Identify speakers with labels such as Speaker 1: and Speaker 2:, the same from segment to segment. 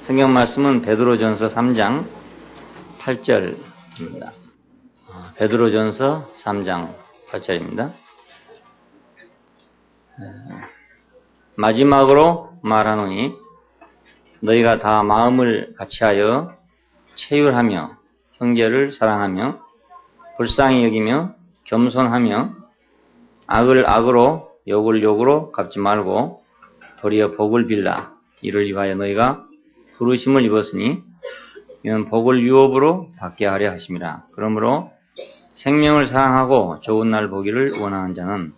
Speaker 1: 성경 말씀은 베드로전서 3장 8절입니다. 베드로전서 3장 8절입니다. 마지막으로 말하노니 너희가 다 마음을 같이하여 체휼하며 형제를 사랑하며 불쌍히 여기며 겸손하며 악을 악으로 욕을 욕으로 갚지 말고 도리어 복을 빌라. 이를 위하여 너희가 부르심을 입었으니 이는 복을 유업으로 받게 하려 하심이라. 그러므로 생명을 사랑하고 좋은 날 보기를 원하는 자는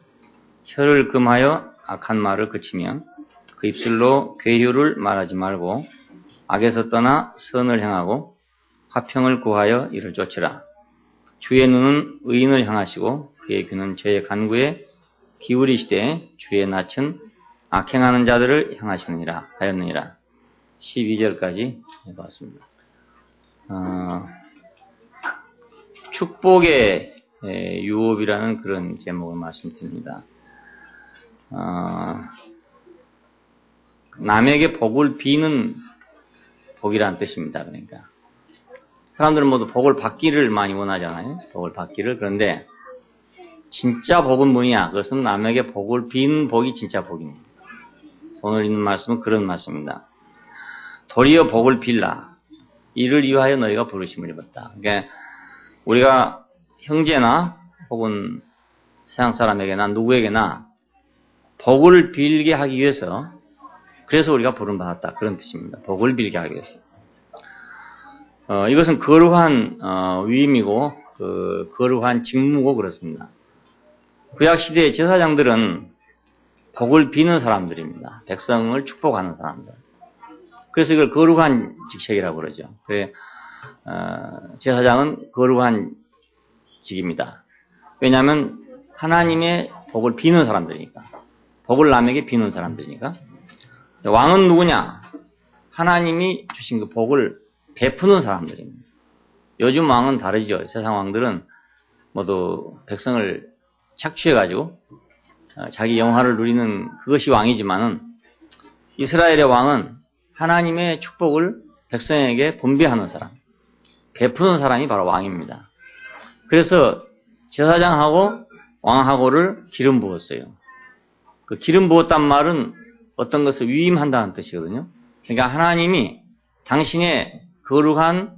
Speaker 1: 혀를 금하여 악한 말을 그치며 그 입술로 괴효를 말하지 말고 악에서 떠나 선을 행하고 화평을 구하여 이를 쫓으라. 주의 눈은 의인을 향하시고 그의 귀는 죄의 간구에 기울이시되 주의 낯은 악행하는 자들을 향하시느니라 하였느니라. 12절까지 해봤습니다. 축복의 유업이라는 그런 제목을 말씀드립니다. 남에게 복을 비는 복이라는 뜻입니다. 그러니까 사람들은 모두 복을 받기를 많이 원하잖아요. 복을 받기를. 그런데 진짜 복은 뭐냐? 그것은 남에게 복을 비는 복이 진짜 복입니다. 오늘 있는 말씀은 그런 말씀입니다. 도리어 복을 빌라. 이를 위하여 너희가 부르심을 입었다. 그러니까 우리가 형제나 혹은 세상 사람에게나 누구에게나 복을 빌게 하기 위해서, 그래서 우리가 부름 받았다. 그런 뜻입니다. 복을 빌게 하기 위해서. 이것은 거룩한 위임이고 거룩한 직무고 그렇습니다. 구약 시대의 제사장들은 복을 비는 사람들입니다. 백성을 축복하는 사람들. 그래서 이걸 거룩한 직책이라고 그러죠. 그래, 제사장은 거룩한 직입니다. 왜냐하면 하나님의 복을 비는 사람들이니까. 복을 남에게 비는 사람들이니까. 왕은 누구냐? 하나님이 주신 그 복을 베푸는 사람들입니다. 요즘 왕은 다르죠. 세상 왕들은 모두 백성을 착취해가지고 자기 영화를 누리는 그것이 왕이지만은 이스라엘의 왕은 하나님의 축복을 백성에게 분배하는 사람, 베푸는 사람이 바로 왕입니다. 그래서 제사장하고 왕하고를 기름 부었어요. 그 기름 부었단 말은 어떤 것을 위임한다는 뜻이거든요. 그러니까 하나님이 당신의 거룩한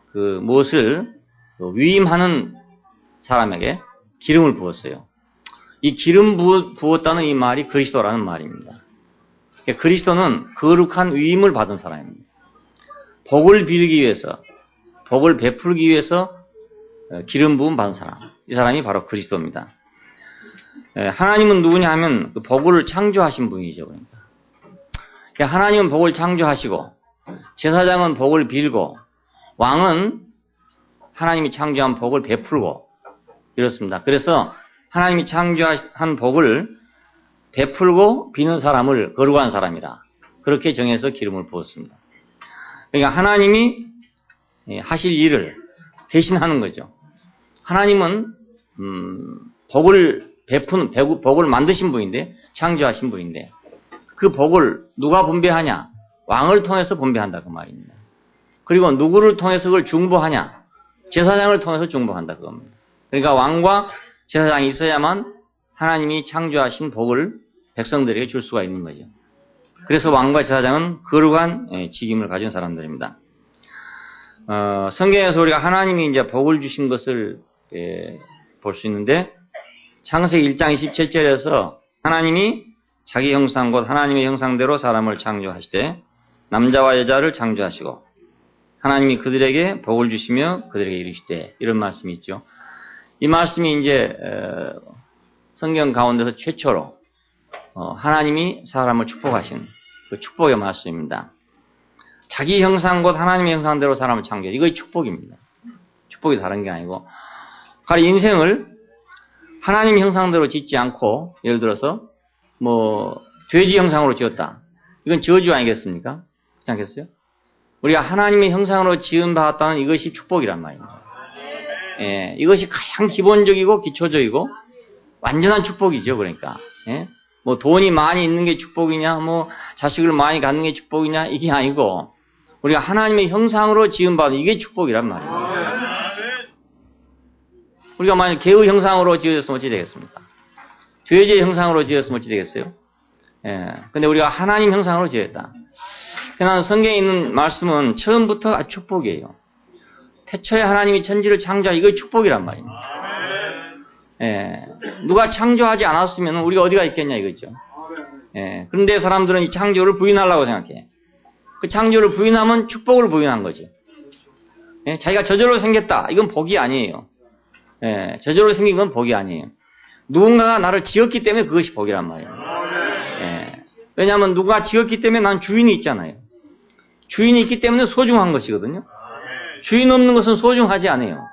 Speaker 1: 그 무엇을 위임하는 사람에게 기름을 부었어요. 이 기름 부었다는 이 말이 그리스도라는 말입니다. 그러니까 그리스도는 거룩한 위임을 받은 사람입니다. 복을 빌기 위해서, 복을 베풀기 위해서 기름 부음 받은 사람. 이 사람이 바로 그리스도입니다. 하나님은 누구냐 하면 그 복을 창조하신 분이죠. 그러니까 하나님은 복을 창조하시고 제사장은 복을 빌고 왕은 하나님이 창조한 복을 베풀고 이렇습니다. 그래서 하나님이 창조한 복을 베풀고 비는 사람을 거룩한 사람이라 그렇게 정해서 기름을 부었습니다. 그러니까 하나님이 하실 일을 대신하는 거죠. 하나님은 복을 베푸는, 복을 만드신 분인데, 창조하신 분인데 그 복을 누가 분배하냐? 왕을 통해서 분배한다 그 말입니다. 그리고 누구를 통해서 그걸 중보하냐? 제사장을 통해서 중보한다 그겁니다. 그러니까 왕과 제사장이 있어야만 하나님이 창조하신 복을 백성들에게 줄 수가 있는 거죠. 그래서 왕과 제사장은 거룩한 직임을 가진 사람들입니다. 성경에서 우리가 하나님이 이제 복을 주신 것을 볼 수 있는데 창세기 1장 27절에서 하나님이 자기 형상 곧 하나님의 형상대로 사람을 창조하시되 남자와 여자를 창조하시고 하나님이 그들에게 복을 주시며 그들에게 이르시되 이런 말씀이 있죠. 이 말씀이 이제 성경 가운데서 최초로 하나님이 사람을 축복하신 그 축복의 말씀입니다. 자기 형상 곧 하나님의 형상대로 사람을 창조해. 이거 축복입니다. 축복이 다른 게 아니고 가령 인생을 하나님 형상대로 짓지 않고 예를 들어서 뭐 돼지 형상으로 지었다. 이건 저주 아니겠습니까? 그렇지 않겠어요? 우리가 하나님의 형상으로 지은 받았다는 이것이 축복이란 말입니다. 예, 이것이 가장 기본적이고 기초적이고 완전한 축복이죠. 그러니까 뭐 돈이 많이 있는 게 축복이냐, 뭐 자식을 많이 갖는 게 축복이냐 이게 아니고 우리가 하나님의 형상으로 지음받은 이게 축복이란 말이에요. 우리가 만약 개의 형상으로 지었으면 어찌 되겠습니까? 죄의 형상으로 지었으면 어찌 되겠어요? 예. 근데 우리가 하나님 형상으로 지었다. 그러나 성경에 있는 말씀은 처음부터 축복이에요. 태초에 하나님이 천지를 창조하 이거 축복이란 말입니다. 예. 누가 창조하지 않았으면 우리가 어디가 있겠냐 이거죠. 예. 그런데 사람들은 이 창조를 부인하려고 생각해. 그 창조를 부인하면 축복을 부인한 거지. 예. 자기가 저절로 생겼다. 이건 복이 아니에요. 예. 저절로 생긴 건 복이 아니에요. 누군가가 나를 지었기 때문에 그것이 복이란 말이에요. 예. 왜냐하면 누가 지었기 때문에 난 주인이 있잖아요. 주인이 있기 때문에 소중한 것이거든요. 주인 없는 것은 소중하지 않아요.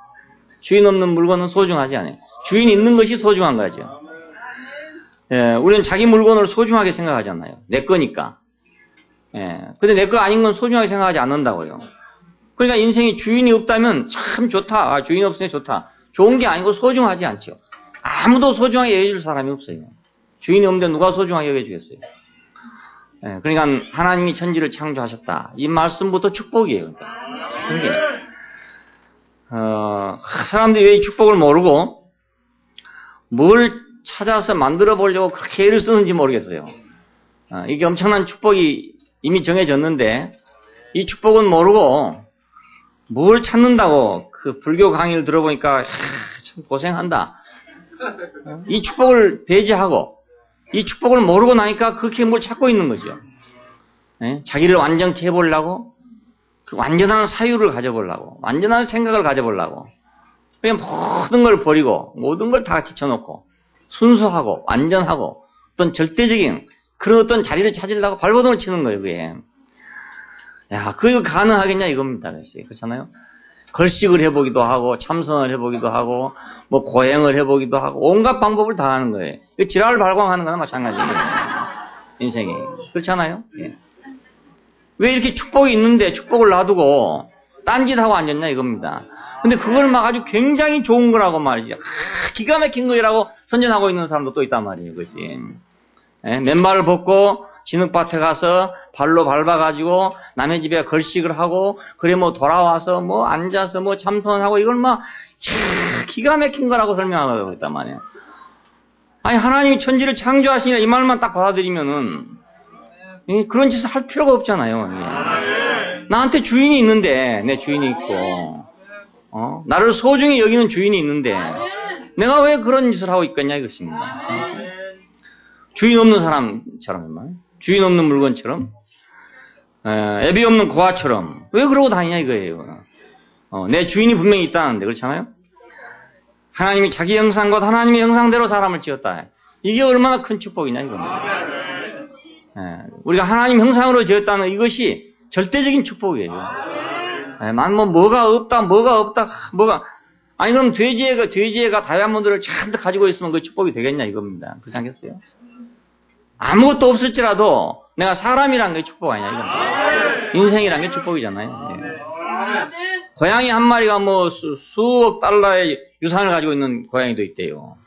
Speaker 1: 주인 없는 물건은 소중하지 않아요. 주인이 있는 것이 소중한 거죠. 예, 우리는 자기 물건을 소중하게 생각하잖아요. 내 거니까. 예, 근데 내 거 아닌 건 소중하게 생각하지 않는다고요. 그러니까 인생이 주인이 없다면 참 좋다. 아, 주인이 없으니 좋다. 좋은 게 아니고 소중하지 않죠. 아무도 소중하게 여겨줄 사람이 없어요. 주인이 없는데 누가 소중하게 여겨주겠어요. 예, 그러니까 하나님이 천지를 창조하셨다. 이 말씀부터 축복이에요. 그러니까. 사람들이 왜 이 축복을 모르고 뭘 찾아서 만들어 보려고 그렇게 애를 쓰는지 모르겠어요. 이게 엄청난 축복이 이미 정해졌는데 이 축복은 모르고 뭘 찾는다고 그 불교 강의를 들어보니까 참 고생한다. 이 축복을 배제하고 이 축복을 모르고 나니까 그렇게 뭘 찾고 있는 거죠. 예? 자기를 완전히 해보려고 그 완전한 사유를 가져보려고 완전한 생각을 가져보려고 그냥 모든 걸 버리고 모든 걸 다 제쳐놓고 순수하고 완전하고 어떤 절대적인 그런 어떤 자리를 찾으려고 발버둥을 치는 거예요. 그게. 야, 그거 가능하겠냐 이겁니다. 그렇잖아요. 걸식을 해보기도 하고 참선을 해보기도 하고 뭐 고행을 해보기도 하고 온갖 방법을 다 하는 거예요. 지랄을 발광하는 거나 마찬가지예요. 인생이. 그렇잖아요. 예. 왜 이렇게 축복이 있는데 축복을 놔두고 딴짓하고 앉았냐 이겁니다. 근데 그걸 막 아주 굉장히 좋은 거라고 말이죠. 기가 막힌 거라고 선전하고 있는 사람도 또 있단 말이에요. 그것이. 예? 맨발을 벗고 진흙밭에 가서 발로 밟아가지고 남의 집에 걸식을 하고 그래 뭐 돌아와서 뭐 앉아서 뭐 참선하고 이걸 막 기가 막힌 거라고 설명하고 있단 말이에요. 아니 하나님이 천지를 창조하시니까 이 말만 딱 받아들이면은 그런 짓을 할 필요가 없잖아요. 나한테 주인이 있는데 내 주인이 있고 나를 소중히 여기는 주인이 있는데 내가 왜 그런 짓을 하고 있겠냐 이것입니다. 주인 없는 사람처럼 주인 없는 물건처럼 애비 없는 고아처럼 왜 그러고 다니냐 이거예요. 내 주인이 분명히 있다는데 그렇잖아요. 하나님이 자기 형상과 하나님의 형상대로 사람을 지었다. 이게 얼마나 큰 축복이냐 이겁니다. 우리가 하나님 형상으로 지었다는 이것이 절대적인 축복이에요. 뭐가 없다. 아니 그럼 돼지애가 다이아몬드를 잔뜩 가지고 있으면 그 축복이 되겠냐 이겁니다. 그렇지 않겠어요? 아무것도 없을지라도 내가 사람이란 게 축복 아니냐 이겁니다. 인생이란 게 축복이잖아요. 고양이 한 마리가 뭐 수억 달러의 유산을 가지고 있는 고양이도 있대요.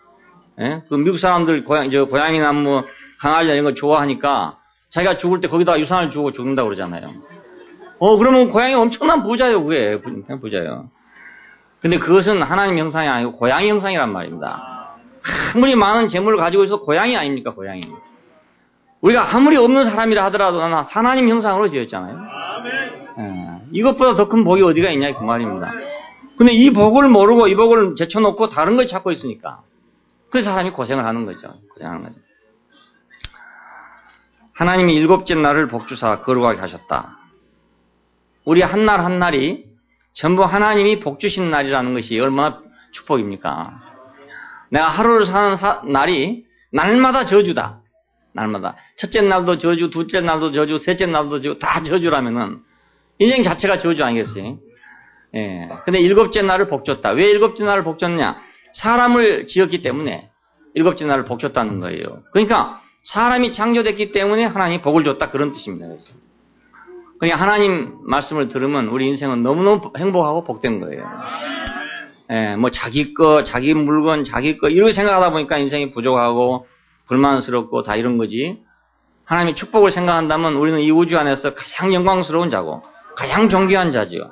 Speaker 1: 그 미국 사람들 고양이나 뭐 강아지나 이런 거 좋아하니까 자기가 죽을 때 거기다 유산을 주고 죽는다고 그러잖아요. 그러면 고양이 엄청난 부자예요, 그게. 부자예요. 근데 그것은 하나님 형상이 아니고 고양이 형상이란 말입니다. 아무리 많은 재물을 가지고 있어도 고양이 아닙니까, 고양이. 우리가 아무리 없는 사람이라 하더라도 하나님 형상으로 지었잖아요. 이것보다 더 큰 복이 어디가 있냐, 그 말입니다. 근데 이 복을 모르고 이 복을 제쳐놓고 다른 걸 찾고 있으니까. 그래서 사람이 고생을 하는 거죠. 하나님이 일곱째 날을 복주사 거룩하게 하셨다. 우리 한 날 한 날이 전부 하나님이 복주신 날이라는 것이 얼마나 축복입니까? 내가 하루를 사는 날이 날마다 저주다. 날마다. 첫째 날도 저주, 둘째 날도 저주, 셋째 날도 저주, 다 저주라면은 인생 자체가 저주 아니겠어요? 예. 근데 일곱째 날을 복줬다. 왜 일곱째 날을 복줬냐? 사람을 지었기 때문에 일곱째 날을 복줬다는 거예요. 그러니까 사람이 창조됐기 때문에 하나님이 복을 줬다. 그런 뜻입니다. 그러니까 하나님 말씀을 들으면 우리 인생은 너무너무 행복하고 복된 거예요. 예, 뭐 자기 거, 자기 물건, 자기 거 이렇게 생각하다 보니까 인생이 부족하고 불만스럽고 다 이런 거지. 하나님의 축복을 생각한다면 우리는 이 우주 안에서 가장 영광스러운 자고 가장 존귀한 자지요.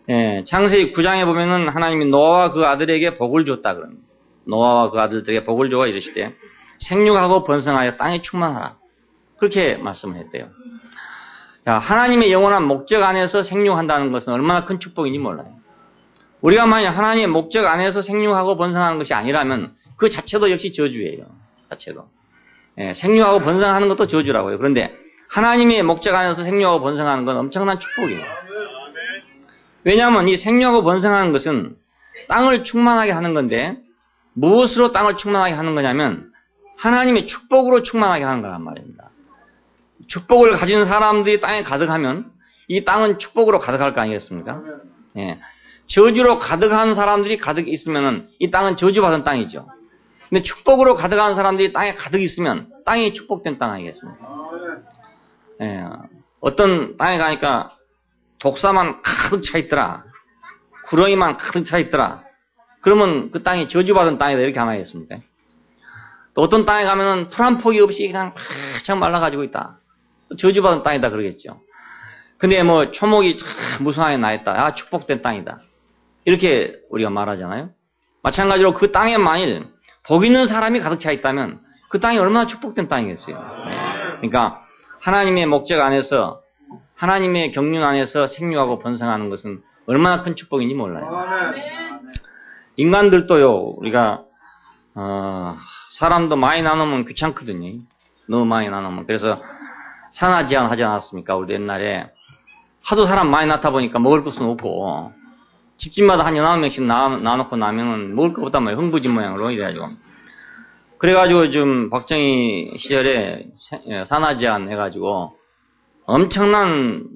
Speaker 1: 예, 창세기 9장에 보면은 하나님이 노아와 그 아들에게 복을 줬다 그럽니다. 노아와 그 아들들에게 복을 주어 이르시되 생육하고 번성하여 땅에 충만하라. 그렇게 말씀을 했대요. 자, 하나님의 영원한 목적 안에서 생육한다는 것은 얼마나 큰 축복인지 몰라요. 우리가 만약 하나님의 목적 안에서 생육하고 번성하는 것이 아니라면 그 자체도 역시 저주예요. 자체도. 예, 생육하고 번성하는 것도 저주라고요. 그런데 하나님의 목적 안에서 생육하고 번성하는 건 엄청난 축복이에요. 왜냐하면 이 생육하고 번성하는 것은 땅을 충만하게 하는 건데 무엇으로 땅을 충만하게 하는 거냐면 하나님의 축복으로 충만하게 하는 거란 말입니다. 축복을 가진 사람들이 땅에 가득하면 이 땅은 축복으로 가득할 거 아니겠습니까? 예. 저주로 가득한 사람들이 가득 있으면 이 땅은 저주받은 땅이죠. 근데 축복으로 가득한 사람들이 땅에 가득 있으면 땅이 축복된 땅 아니겠습니까? 예. 어떤 땅에 가니까 독사만 가득 차 있더라. 구렁이만 가득 차 있더라. 그러면 그 땅이 저주받은 땅이다 이렇게 안 하겠습니까? 또 어떤 땅에 가면은 풀 한 폭이 없이 그냥 바짝 말라가지고 있다. 저주받은 땅이다 그러겠죠. 근데 뭐 초목이 참 무성하게 나있다. 아, 축복된 땅이다. 이렇게 우리가 말하잖아요. 마찬가지로 그 땅에 만일 복 있는 사람이 가득 차 있다면 그 땅이 얼마나 축복된 땅이겠어요. 네. 그러니까 하나님의 목적 안에서 하나님의 경륜 안에서 생육하고 번성하는 것은 얼마나 큰 축복인지 몰라요. 인간들도요. 우리가 사람도 많이 나누면 귀찮거든요. 너무 많이 나누면. 그래서 산하 제한 하지 않았습니까? 우리 옛날에 하도 사람 많이 낳다 보니까 먹을 것은 없고 집집마다 한 9명씩 나눠놓고 나면은 먹을 것 없단 말이에요. 흥부진 모양으로 이래가지고. 그래가지고 좀 박정희 시절에 산하 제한 해가지고 엄청난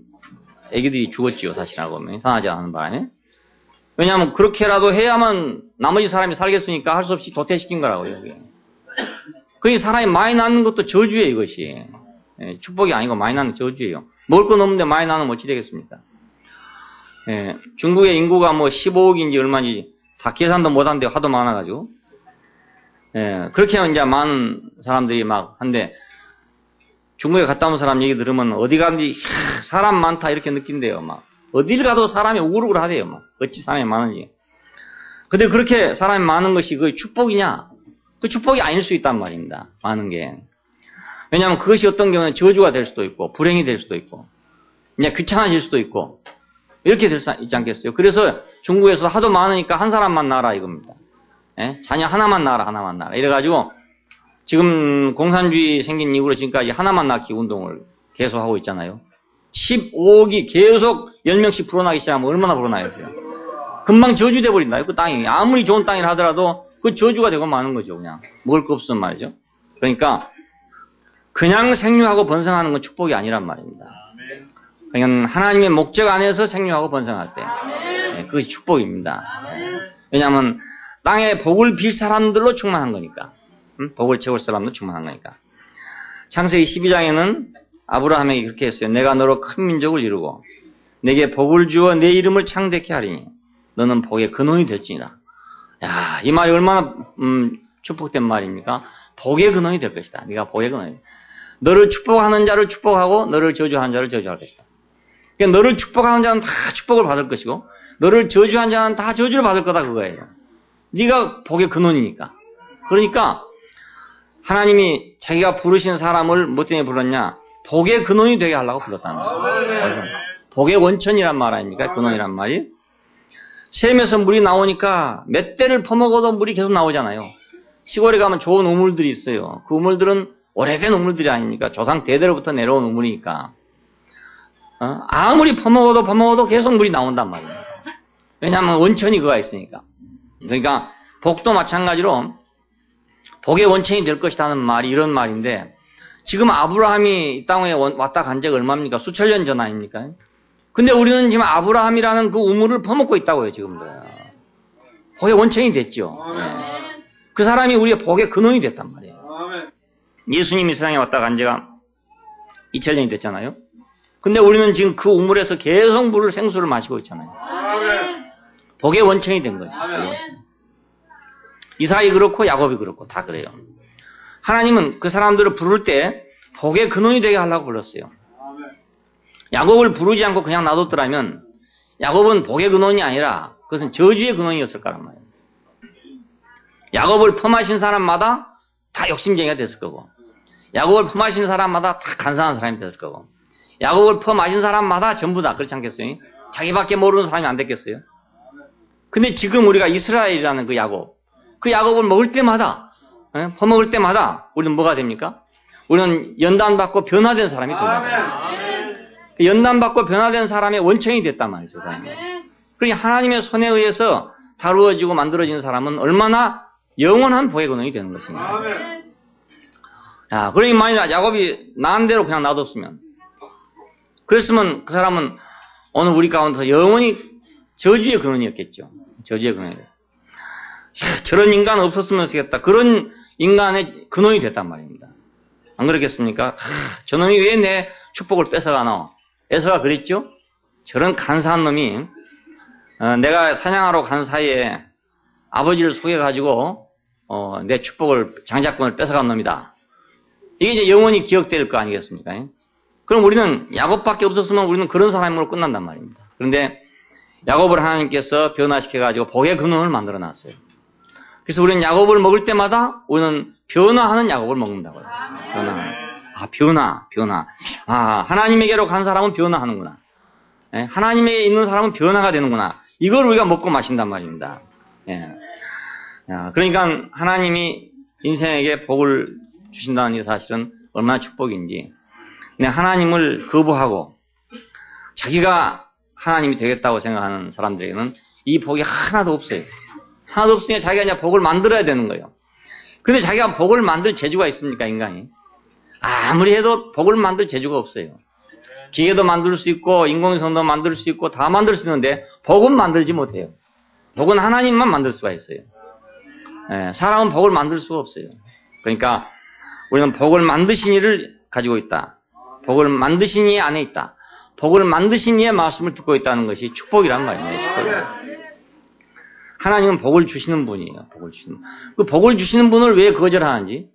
Speaker 1: 애기들이 죽었지요. 사실 알고 보면 산하 제한 하는 바람에. 왜냐하면 그렇게라도 해야만 나머지 사람이 살겠으니까 할 수 없이 도태시킨 거라고요. 그러니 사람이 많이 낳는 것도 저주예요. 이것이. 예, 축복이 아니고 많이 낳는 저주예요. 먹을 건 없는데 많이 낳으면 어찌 되겠습니까? 예, 중국의 인구가 뭐 15억인지 얼마인지 다 계산도 못한데 하도 많아가지고. 예, 그렇게 이제 많은 사람들이 막 한데 중국에 갔다 온 사람 얘기 들으면 어디 가든지 사람 많다 이렇게 느낀대요. 막 어딜 가도 사람이 우글우글 하대요. 막 어찌 사람이 많은지. 근데 그렇게 사람이 많은 것이 그 축복이냐? 그 축복이 아닐 수 있단 말입니다. 많은 게. 왜냐하면 그것이 어떤 경우는 저주가 될 수도 있고 불행이 될 수도 있고 그냥 귀찮아질 수도 있고 이렇게 될 수 있지 않겠어요? 그래서 중국에서 하도 많으니까 한 사람만 낳아라 이겁니다. 예? 자녀 하나만 낳아라 하나만 낳아라 이래가지고 지금 공산주의 생긴 이후로 지금까지 하나만 낳기 운동을 계속 하고 있잖아요. 15억이 계속 10명씩 불어나기 시작하면 얼마나 불어나겠어요? 금방 저주돼 버린다. 그 땅이 아무리 좋은 땅이라 하더라도 그 저주가 되고 마는 거죠. 그냥 먹을 거 없으면 말이죠. 그러니까 그냥 생육하고 번성하는 건 축복이 아니란 말입니다. 그냥 하나님의 목적 안에서 생육하고 번성할 때 네, 그것이 축복입니다. 왜냐하면 땅에 복을 빌 사람들로 충만한 거니까. 복을 채울 사람도 충만한 거니까. 창세기 12장에는 아브라함에게 그렇게 했어요. 내가 너로 큰 민족을 이루고 내게 복을 주어 내 이름을 창대케 하리니 너는 복의 근원이 될지니라. 야, 이 말이 얼마나 축복된 말입니까? 복의 근원이 될 것이다. 네가 복의 근원이. 너를 축복하는 자를 축복하고 너를 저주하는 자를 저주할 것이다. 그러니까 너를 축복하는 자는 다 축복을 받을 것이고 너를 저주하는 자는 다 저주를 받을 거다 그거예요. 네가 복의 근원이니까. 그러니까 하나님이 자기가 부르신 사람을 뭐 때문에 불렀냐? 복의 근원이 되게 하려고 불렀다는 거예요. 복의 원천이란 말 아닙니까? 근원이란 말이. 샘에서 물이 나오니까 몇 대를 퍼먹어도 물이 계속 나오잖아요. 시골에 가면 좋은 우물들이 있어요. 그 우물들은 오래된 우물들이 아닙니까? 조상 대대로부터 내려온 우물이니까. 아무리 퍼먹어도 계속 물이 나온단 말이에요. 왜냐하면 원천이 그가 있으니까. 그러니까 복도 마찬가지로 복의 원천이 될 것이라는 말이 이런 말인데 지금 아브라함이 이 땅에 왔다 간 지가 얼마입니까? 수천 년 전 아닙니까? 근데 우리는 지금 아브라함이라는 그 우물을 퍼먹고 있다고요, 지금도. 복의 원천이 됐죠. 네. 그 사람이 우리의 복의 근원이 됐단 말이에요. 예수님이 세상에 왔다 간 지가 2000년이 됐잖아요. 근데 우리는 지금 그 우물에서 계속 물을 생수를 마시고 있잖아요. 복의 원천이 된 거죠. 이삭이 그렇고 야곱이 그렇고 다 그래요. 하나님은 그 사람들을 부를 때 복의 근원이 되게 하려고 불렀어요. 야곱을 부르지 않고 그냥 놔뒀더라면 야곱은 복의 근원이 아니라 그것은 저주의 근원이었을 거란 말이에요. 야곱을 펌하신 사람마다 다 욕심쟁이가 됐을 거고, 야곱을 펌하신 사람마다 다 간사한 사람이 됐을 거고, 야곱을 펌하신 사람마다 전부 다 그렇지 않겠어요? 자기밖에 모르는 사람이 안 됐겠어요? 근데 지금 우리가 이스라엘이라는 그 야곱을 먹을 때마다, 퍼먹을 때마다 우리는 뭐가 됩니까? 우리는 연단받고 변화된 사람이 된다. 연단받고 변화된 사람의 원천이 됐단 말이죠. 그러니 하나님의 손에 의해서 다루어지고 만들어진 사람은 얼마나 영원한 복의 근원이 되는 것입니다. 자, 그러니 만약 야곱이 나은 대로 그냥 놔뒀으면, 그랬으면 그 사람은 오늘 우리 가운데서 영원히 저주의 근원이었겠죠. 저주의 근원이. 저런 인간 없었으면 좋겠다. 그런 인간의 근원이 됐단 말입니다. 안 그렇겠습니까? 저놈이 왜 내 축복을 뺏어가나? 에서가 그랬죠? 저런 간사한 놈이 내가 사냥하러 간 사이에 아버지를 속여가지고 내 축복을, 장자권을 뺏어간 놈이다. 이게 이제 영원히 기억될 거 아니겠습니까? 그럼 우리는 야곱밖에 없었으면 우리는 그런 사람으로 끝난단 말입니다. 그런데 야곱을 하나님께서 변화시켜가지고 복의 근원을 만들어놨어요. 그래서 우리는 야곱을 먹을 때마다 우리는 변화하는 야곱을 먹는다고요. 변화. 하나님에게로 간 사람은 변화하는구나. 하나님에게 있는 사람은 변화가 되는구나. 이걸 우리가 먹고 마신단 말입니다. 그러니까 하나님이 인생에게 복을 주신다는 이 사실은 얼마나 축복인지. 하나님을 거부하고 자기가 하나님이 되겠다고 생각하는 사람들에게는 이 복이 하나도 없어요. 하나도 없으니까 자기가 이제 복을 만들어야 되는 거예요. 근데 자기가 복을 만들 재주가 있습니까, 인간이? 아무리 해도 복을 만들 재주가 없어요. 기계도 만들 수 있고 인공위성도 만들 수 있고 다 만들 수 있는데 복은 만들지 못해요. 복은 하나님만 만들 수가 있어요. 사람은 복을 만들 수가 없어요. 그러니까 우리는 복을 만드신 이를 가지고 있다. 복을 만드신 이 안에 있다. 복을 만드신 이의 말씀을 듣고 있다는 것이 축복이란 말이에요. 축복이에요. 하나님은 복을 주시는 분이에요. 그 복을 주시는 분을 왜 거절하는지.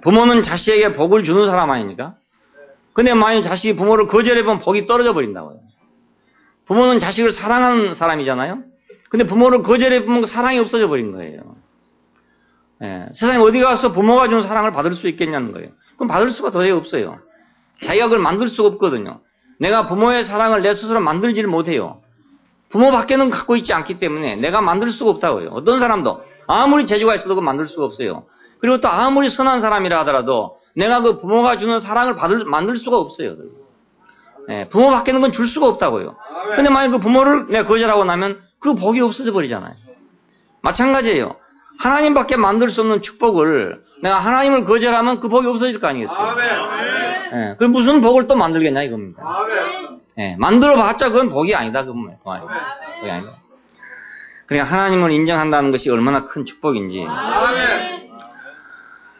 Speaker 1: 부모는 자식에게 복을 주는 사람 아닙니까? 근데 만약 자식이 부모를 거절해보면 복이 떨어져 버린다고요. 부모는 자식을 사랑하는 사람이잖아요? 근데 부모를 거절해보면 사랑이 없어져 버린 거예요. 세상에 어디 가서 부모가 준 사랑을 받을 수 있겠냐는 거예요. 그럼 받을 수가 도저히 없어요. 자기가 그걸 만들 수가 없거든요. 내가 부모의 사랑을 내 스스로 만들지를 못해요. 부모밖에는 갖고 있지 않기 때문에 내가 만들 수가 없다고요. 어떤 사람도 아무리 재주가 있어도 그걸 만들 수가 없어요. 그리고 또 아무리 선한 사람이라 하더라도 내가 그 부모가 주는 사랑을 만들 수가 없어요. 부모밖에는 그건 줄 수가 없다고요. 근데 만약 그 부모를 내가 거절하고 나면 그 복이 없어져 버리잖아요. 마찬가지예요. 하나님밖에 만들 수 없는 축복을 내가 하나님을 거절하면 그 복이 없어질 거 아니겠어요? 그 무슨 복을 또 만들겠냐 이겁니다. 만들어봤자 그건 복이 아니다. 그건 복이 아니다. 그러니까 하나님을 인정한다는 것이 얼마나 큰 축복인지.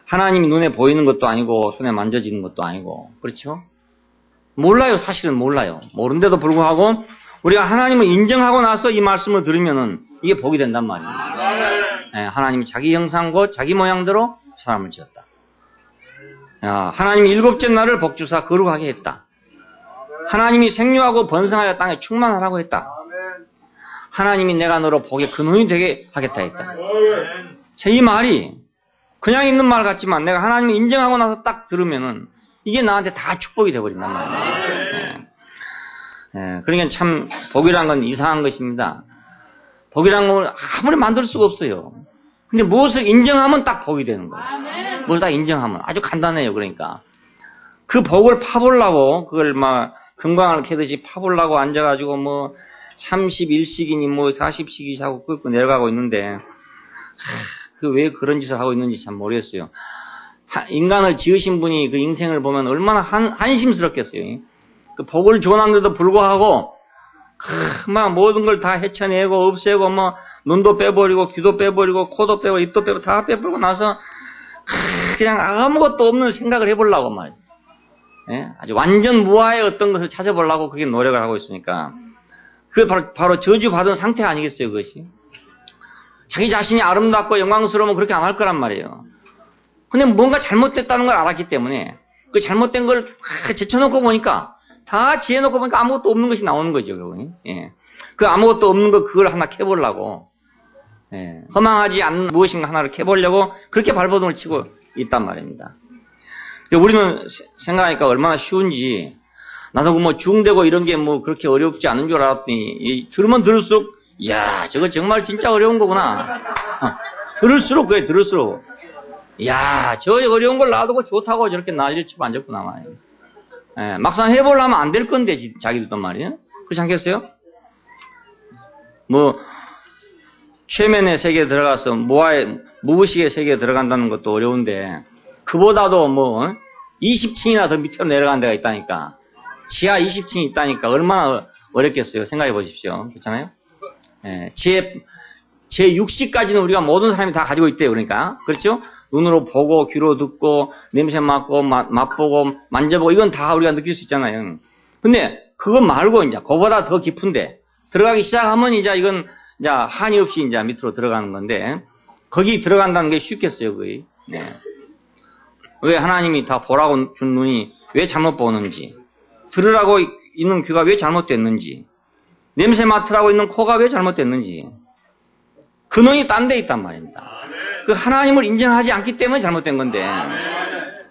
Speaker 1: 하나님이 눈에 보이는 것도 아니고 손에 만져지는 것도 아니고 그렇죠? 몰라요. 사실은 몰라요. 모른데도 불구하고 우리가 하나님을 인정하고 나서 이 말씀을 들으면은 이게 복이 된단 말입니다. 하나님이 자기 형상과 자기 모양대로 사람을 지었다. 하나님이 일곱째 날을 복주사 거룩하게 했다. 하나님이 생육하고 번성하여 땅에 충만하라고 했다. 하나님이 내가 너로 복의 근원이 되게 하겠다 했다. 이 말이 그냥 있는 말 같지만 내가 하나님을 인정하고 나서 딱 들으면은 이게 나한테 다 축복이 되어버린단 말이에요. 그러니까 참 복이란 건 이상한 것입니다. 복이란 건 아무리 만들 수가 없어요. 근데 무엇을 인정하면 딱 복이 되는 거예요. 무엇을 딱 인정하면 아주 간단해요. 그러니까 그 복을 파보려고 그걸 막 금광을 캐듯이 파보려고 앉아가지고 뭐 31식이니 뭐 40식이 하고 끄고 내려가고 있는데 그 왜 그런 짓을 하고 있는지 참 모르겠어요. 인간을 지으신 분이 그 인생을 보면 얼마나 한심스럽겠어요. 그 복을 줘놨는데도 불구하고 막 모든 걸 다 헤쳐내고 없애고 뭐 눈도 빼버리고 귀도 빼버리고 코도 빼고 입도 빼고 다 빼버리고 나서 그냥 아무것도 없는 생각을 해보려고 말이죠. 아주 완전 무아의 어떤 것을 찾아보려고 그렇게 노력을 하고 있으니까 그게 바로 저주받은 상태 아니겠어요, 그것이? 자기 자신이 아름답고 영광스러우면 그렇게 안 할 거란 말이에요. 근데 뭔가 잘못됐다는 걸 알았기 때문에 그 잘못된 걸 제쳐놓고 보니까 다 지어놓고 보니까 아무것도 없는 것이 나오는 거죠, 결국은. 예. 그 아무것도 없는 거 그걸 하나 캐보려고, 예. 허망하지 않는 무엇인가 하나를 캐보려고 그렇게 발버둥을 치고 있단 말입니다. 우리는 생각하니까 얼마나 쉬운지, 나도 뭐 중되고 이런 게 뭐 그렇게 어렵지 않은 줄 알았더니, 들으면 들을수록, 이야, 저거 정말 진짜 어려운 거구나. 들을수록, 그래, 들을수록. 이야, 저 어려운 걸 놔두고 좋다고 저렇게 난리를 치고 앉았구나, 말이에요. 예, 막상 해보려면 안 될 건데, 자기들도 말이에요. 그렇지 않겠어요? 뭐, 최면의 세계에 들어가서 무의식의 세계에 들어간다는 것도 어려운데, 그보다도 뭐, 20층이나 더 밑으로 내려간 데가 있다니까. 지하 20층이 있다니까 얼마나 어렵겠어요. 생각해 보십시오. 그렇잖아요? 예, 제 6시까지는 우리가 모든 사람이 다 가지고 있대요. 그러니까. 그렇죠? 눈으로 보고, 귀로 듣고, 냄새 맡고, 맛보고, 만져보고, 이건 다 우리가 느낄 수 있잖아요. 근데, 그거 말고, 이제, 그거보다 더 깊은데, 들어가기 시작하면, 이제, 이건, 이제, 한이 없이, 이제, 밑으로 들어가는 건데, 거기 들어간다는 게 쉽겠어요, 거의. 네. 왜 하나님이 다 보라고 준 눈이 왜 잘못 보는지, 들으라고 있는 귀가 왜 잘못됐는지, 냄새 맡으라고 있는 코가 왜 잘못됐는지, 근원이 딴 데 있단 말입니다. 그 하나님을 인정하지 않기 때문에 잘못된 건데,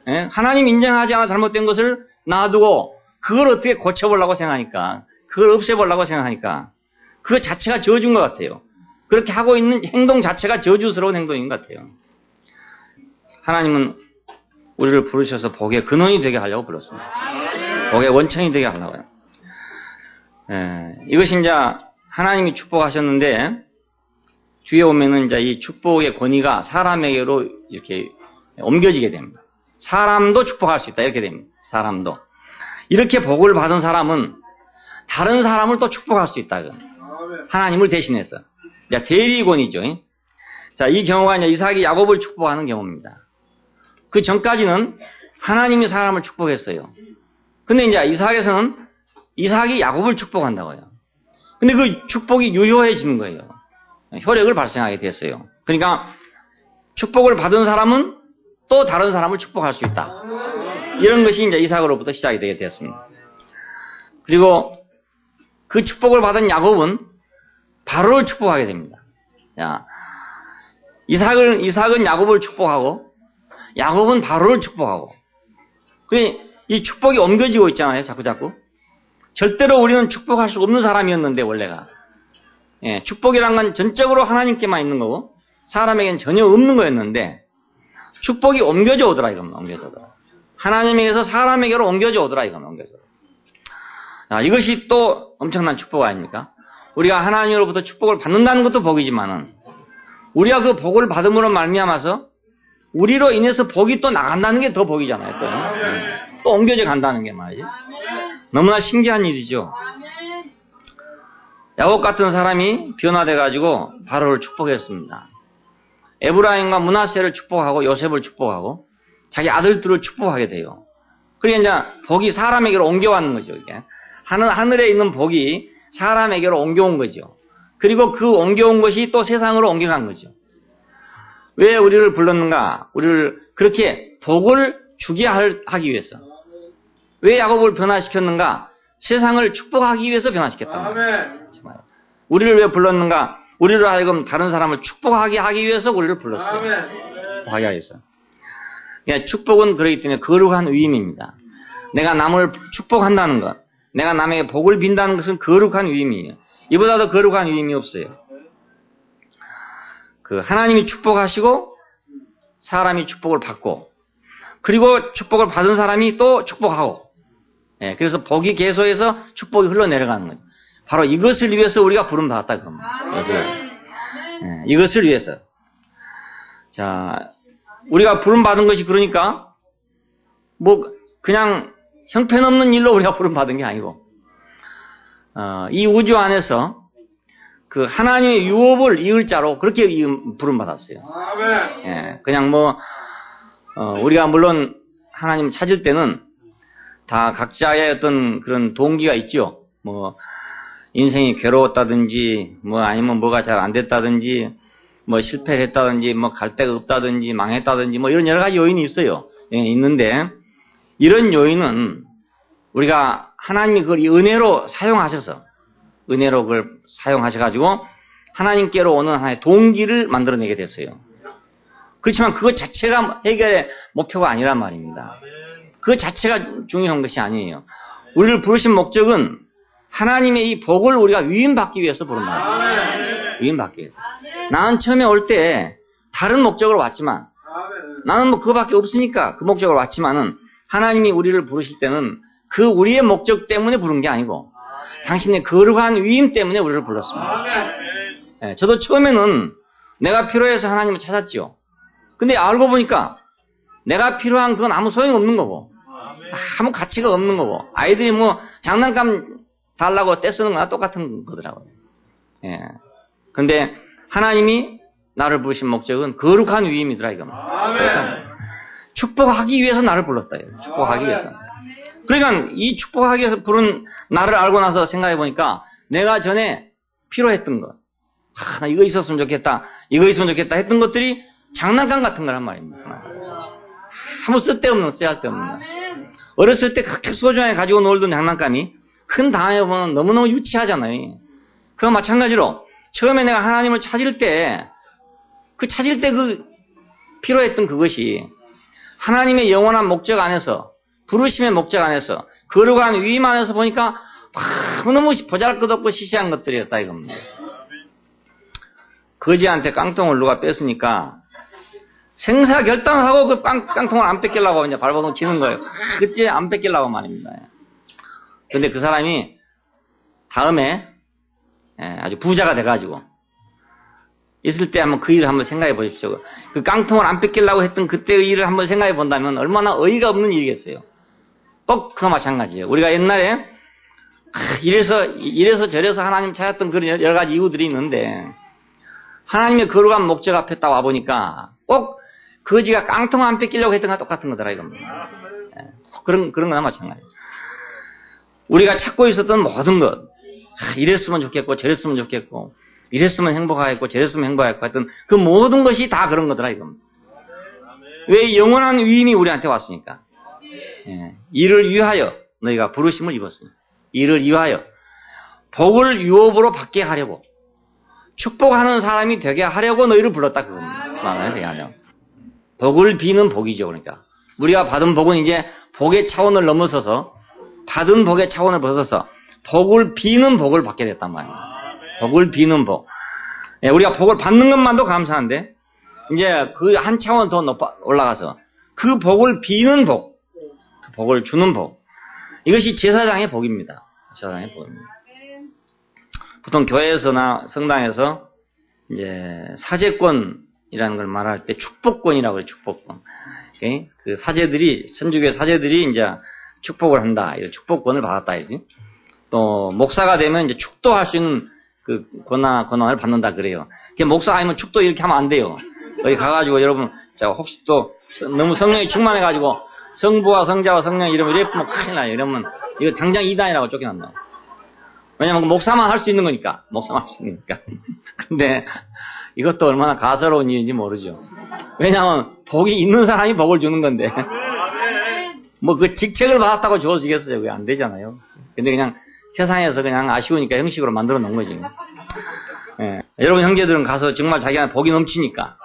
Speaker 1: 예? 하나님 인정하지 않아 잘못된 것을 놔두고, 그걸 어떻게 고쳐보려고 생각하니까, 그걸 없애보려고 생각하니까, 그 자체가 저주인 것 같아요. 그렇게 하고 있는 행동 자체가 저주스러운 행동인 것 같아요. 하나님은 우리를 부르셔서 복의 근원이 되게 하려고 불렀습니다. 복의 원천이 되게 하려고요. 예, 이것이 이제 하나님이 축복하셨는데, 뒤에 오면은 이제 이 축복의 권위가 사람에게로 이렇게 옮겨지게 됩니다. 사람도 축복할 수 있다. 이렇게 됩니다. 사람도. 이렇게 복을 받은 사람은 다른 사람을 또 축복할 수 있다. 하나님을 대신해서. 대리권이죠. 자, 이 경우가 이제 이삭이 야곱을 축복하는 경우입니다. 그 전까지는 하나님이 사람을 축복했어요. 근데 이제 이삭이 야곱을 축복한다고요. 근데 그 축복이 유효해지는 거예요. 효력을 발생하게 됐어요. 그러니까 축복을 받은 사람은 또 다른 사람을 축복할 수 있다. 이런 것이 이제 이삭으로부터 시작이 되게 됐습니다. 그리고 그 축복을 받은 야곱은 바로를 축복하게 됩니다. 자, 이삭은 야곱을 축복하고 야곱은 바로를 축복하고. 이 축복이 옮겨지고 있잖아요. 자꾸. 절대로 우리는 축복할 수 없는 사람이었는데 원래가. 예, 축복이란 건 전적으로 하나님께만 있는 거고 사람에게는 전혀 없는 거였는데 축복이 옮겨져 오더라 이겁니다. 옮겨져 오더라. 하나님에게서 사람에게로 옮겨져 오더라 이겁니다. 옮겨져 오더라. 자, 이것이 또 엄청난 축복 아닙니까? 우리가 하나님으로부터 축복을 받는다는 것도 복이지만은 우리가 그 복을 받음으로 말미암아서 우리로 인해서 복이 또 나간다는 게 더 복이잖아요. 또 옮겨져 간다는 게 말이지. 너무나 신기한 일이죠. 야곱 같은 사람이 변화돼가지고 바로를 축복했습니다. 에브라임과 므낫세를 축복하고 요셉을 축복하고 자기 아들들을 축복하게 돼요. 그러니까 이제 복이 사람에게로 옮겨왔는 거죠. 이게. 하늘에 있는 복이 사람에게로 옮겨온 거죠. 그리고 그 옮겨온 것이 또 세상으로 옮겨간 거죠. 왜 우리를 불렀는가? 우리를 그렇게 복을 주게 하기 위해서. 왜 야곱을 변화시켰는가? 세상을 축복하기 위해서 변화시켰다. 우리를 왜 불렀는가? 우리를 하여금 다른 사람을 축복하게 하기 위해서 우리를 불렀어요. 축복하게 하기 위해서. 그러니까 축복은 그렇기 때문에 거룩한 위임입니다. 내가 남을 축복한다는 것, 내가 남에게 복을 빈다는 것은 거룩한 위임이에요. 이보다 더 거룩한 위임이 없어요. 그 하나님이 축복하시고 사람이 축복을 받고 그리고 축복을 받은 사람이 또 축복하고 예, 그래서 복이 계속해서 축복이 흘러내려가는 거죠. 바로 이것을 위해서 우리가 부름받았다 그럽니다. 예, 이것을 위해서. 자, 우리가 부름받은 것이 그러니까 뭐 그냥 형편없는 일로 우리가 부름받은 게 아니고 이 우주 안에서 그 하나님의 유업을 이을 자로 그렇게 부름받았어요. 예, 그냥 뭐 우리가 물론 하나님 찾을 때는 다 각자의 어떤 그런 동기가 있죠. 뭐 인생이 괴로웠다든지 뭐 아니면 뭐가 잘 안 됐다든지 뭐 실패를 했다든지 뭐 갈 데가 없다든지 망했다든지 뭐 이런 여러 가지 요인이 있어요. 예, 있는데 이런 요인은 우리가 하나님이 그걸 은혜로 사용하셔서, 은혜로 그걸 사용하셔가지고 하나님께로 오는 하나의 동기를 만들어내게 됐어요. 그렇지만 그것 자체가 해결의 목표가 아니란 말입니다. 그것 자체가 중요한 것이 아니에요. 우리를 부르신 목적은 하나님의 이 복을 우리가 위임받기 위해서 부른 말이에요. 위임받기 위해서. 나는 처음에 올 때 다른 목적으로 왔지만, 나는 뭐 그거밖에 없으니까 그 목적으로 왔지만은, 하나님이 우리를 부르실 때는 그 우리의 목적 때문에 부른 게 아니고 당신의 거룩한 위임 때문에 우리를 불렀습니다. 네, 저도 처음에는 내가 필요해서 하나님을 찾았지요. 근데 알고 보니까 내가 필요한 그건 아무 소용이 없는 거고 아무 가치가 없는 거고, 아이들이 뭐 장난감 달라고 떼쓰는 거나 똑같은 거더라고요. 예. 근데 하나님이 나를 부르신 목적은 거룩한 위임이더라 이겁니다. 축복하기 위해서 나를 불렀다. 축복하기 위해서. 그러니까 이 축복하기 위해서 부른 나를 알고 나서 생각해 보니까 내가 전에 필요했던 것, 나 이거 있었으면 좋겠다, 이거 있으면 좋겠다 했던 것들이 장난감 같은 거란 말입니다. 아무 쓸데없는, 쓰잘데없는 거. 어렸을 때 그렇게 소중하게 가지고 놀던 장난감이 큰 다음에 보면 너무너무 유치하잖아요. 그와 마찬가지로 처음에 내가 하나님을 찾을 때 그 필요했던 그것이 하나님의 영원한 목적 안에서, 부르심의 목적 안에서, 거룩한 위임 안에서 보니까 너무 보잘것없고 시시한 것들이었다 이겁니다. 거지한테 깡통을 누가 뺐으니까 생사 결단을 하고 그 깡통을 안 뺏기려고 이제 발버둥 치는 거예요. 그때 안 뺏기려고 말입니다. 근데 그 사람이 다음에 아주 부자가 돼가지고 있을 때 한번 그 일을 한번 생각해 보십시오. 그 깡통을 안 뺏기려고 했던 그때의 일을 한번 생각해 본다면 얼마나 어이가 없는 일이겠어요. 꼭 그와 마찬가지예요. 우리가 옛날에 이래서 저래서 하나님 찾았던 그런 여러 가지 이유들이 있는데, 하나님의 거룩한 목적 앞에 딱 와보니까 꼭 거지가 깡통 안 뺏기려고 했던 거랑 똑같은 거더라 이겁니다. 그런 거나 마찬가지예요. 우리가 찾고 있었던 모든 것, 이랬으면 좋겠고 저랬으면 좋겠고 이랬으면 행복하겠고 저랬으면 행복하겠고 하여튼 그 모든 것이 다 그런 거더라 이겁니다. 왜? 영원한 위임이 우리한테 왔으니까. 이를 위하여 너희가 부르심을 입었으니, 이를 위하여 복을 유업으로 받게 하려고, 축복하는 사람이 되게 하려고 너희를 불렀다 그겁니다. 복을 비는 복이죠. 그러니까 우리가 받은 복은 이제 복의 차원을 넘어서서, 받은 복의 차원을 벗어서 복을 비는 복을 받게 됐단 말입니다. 복을 비는 복. 우리가 복을 받는 것만도 감사한데 이제 그 한 차원 더 올라가서 그 복을 비는 복, 그 복을 주는 복, 이것이 제사장의 복입니다. 제사장의 복입니다. 보통 교회에서나 성당에서 이제 사제권이라는 걸 말할 때 축복권이라고 해요. 축복권. 그 사제들이, 천주교 사제들이 이제 축복을 한다, 이런 축복권을 받았다 이지. 또 목사가 되면 이제 축도할 수 있는 그 권한을 받는다 그래요. 목사 아니면 축도 이렇게 하면 안 돼요. 거기 가가지고 여러분, 혹시 또 너무 성령이 충만해가지고 성부와 성자와 성령 이러면 이래면 큰일 나요. 이러면 이거 당장 이단이라고 쫓겨난다. 왜냐면 목사만 할 수 있는 거니까. 목사만 할 수 있는 거니까. 근데 이것도 얼마나 가소로운 일인지 모르죠. 왜냐면 복이 있는 사람이 복을 주는 건데 뭐 그 직책을 받았다고 주어지겠어요? 그게 안 되잖아요. 근데 그냥 세상에서 그냥 아쉬우니까 형식으로 만들어 놓은 거지. 여러분 형제들은 가서 정말 자기한테 복이 넘치니까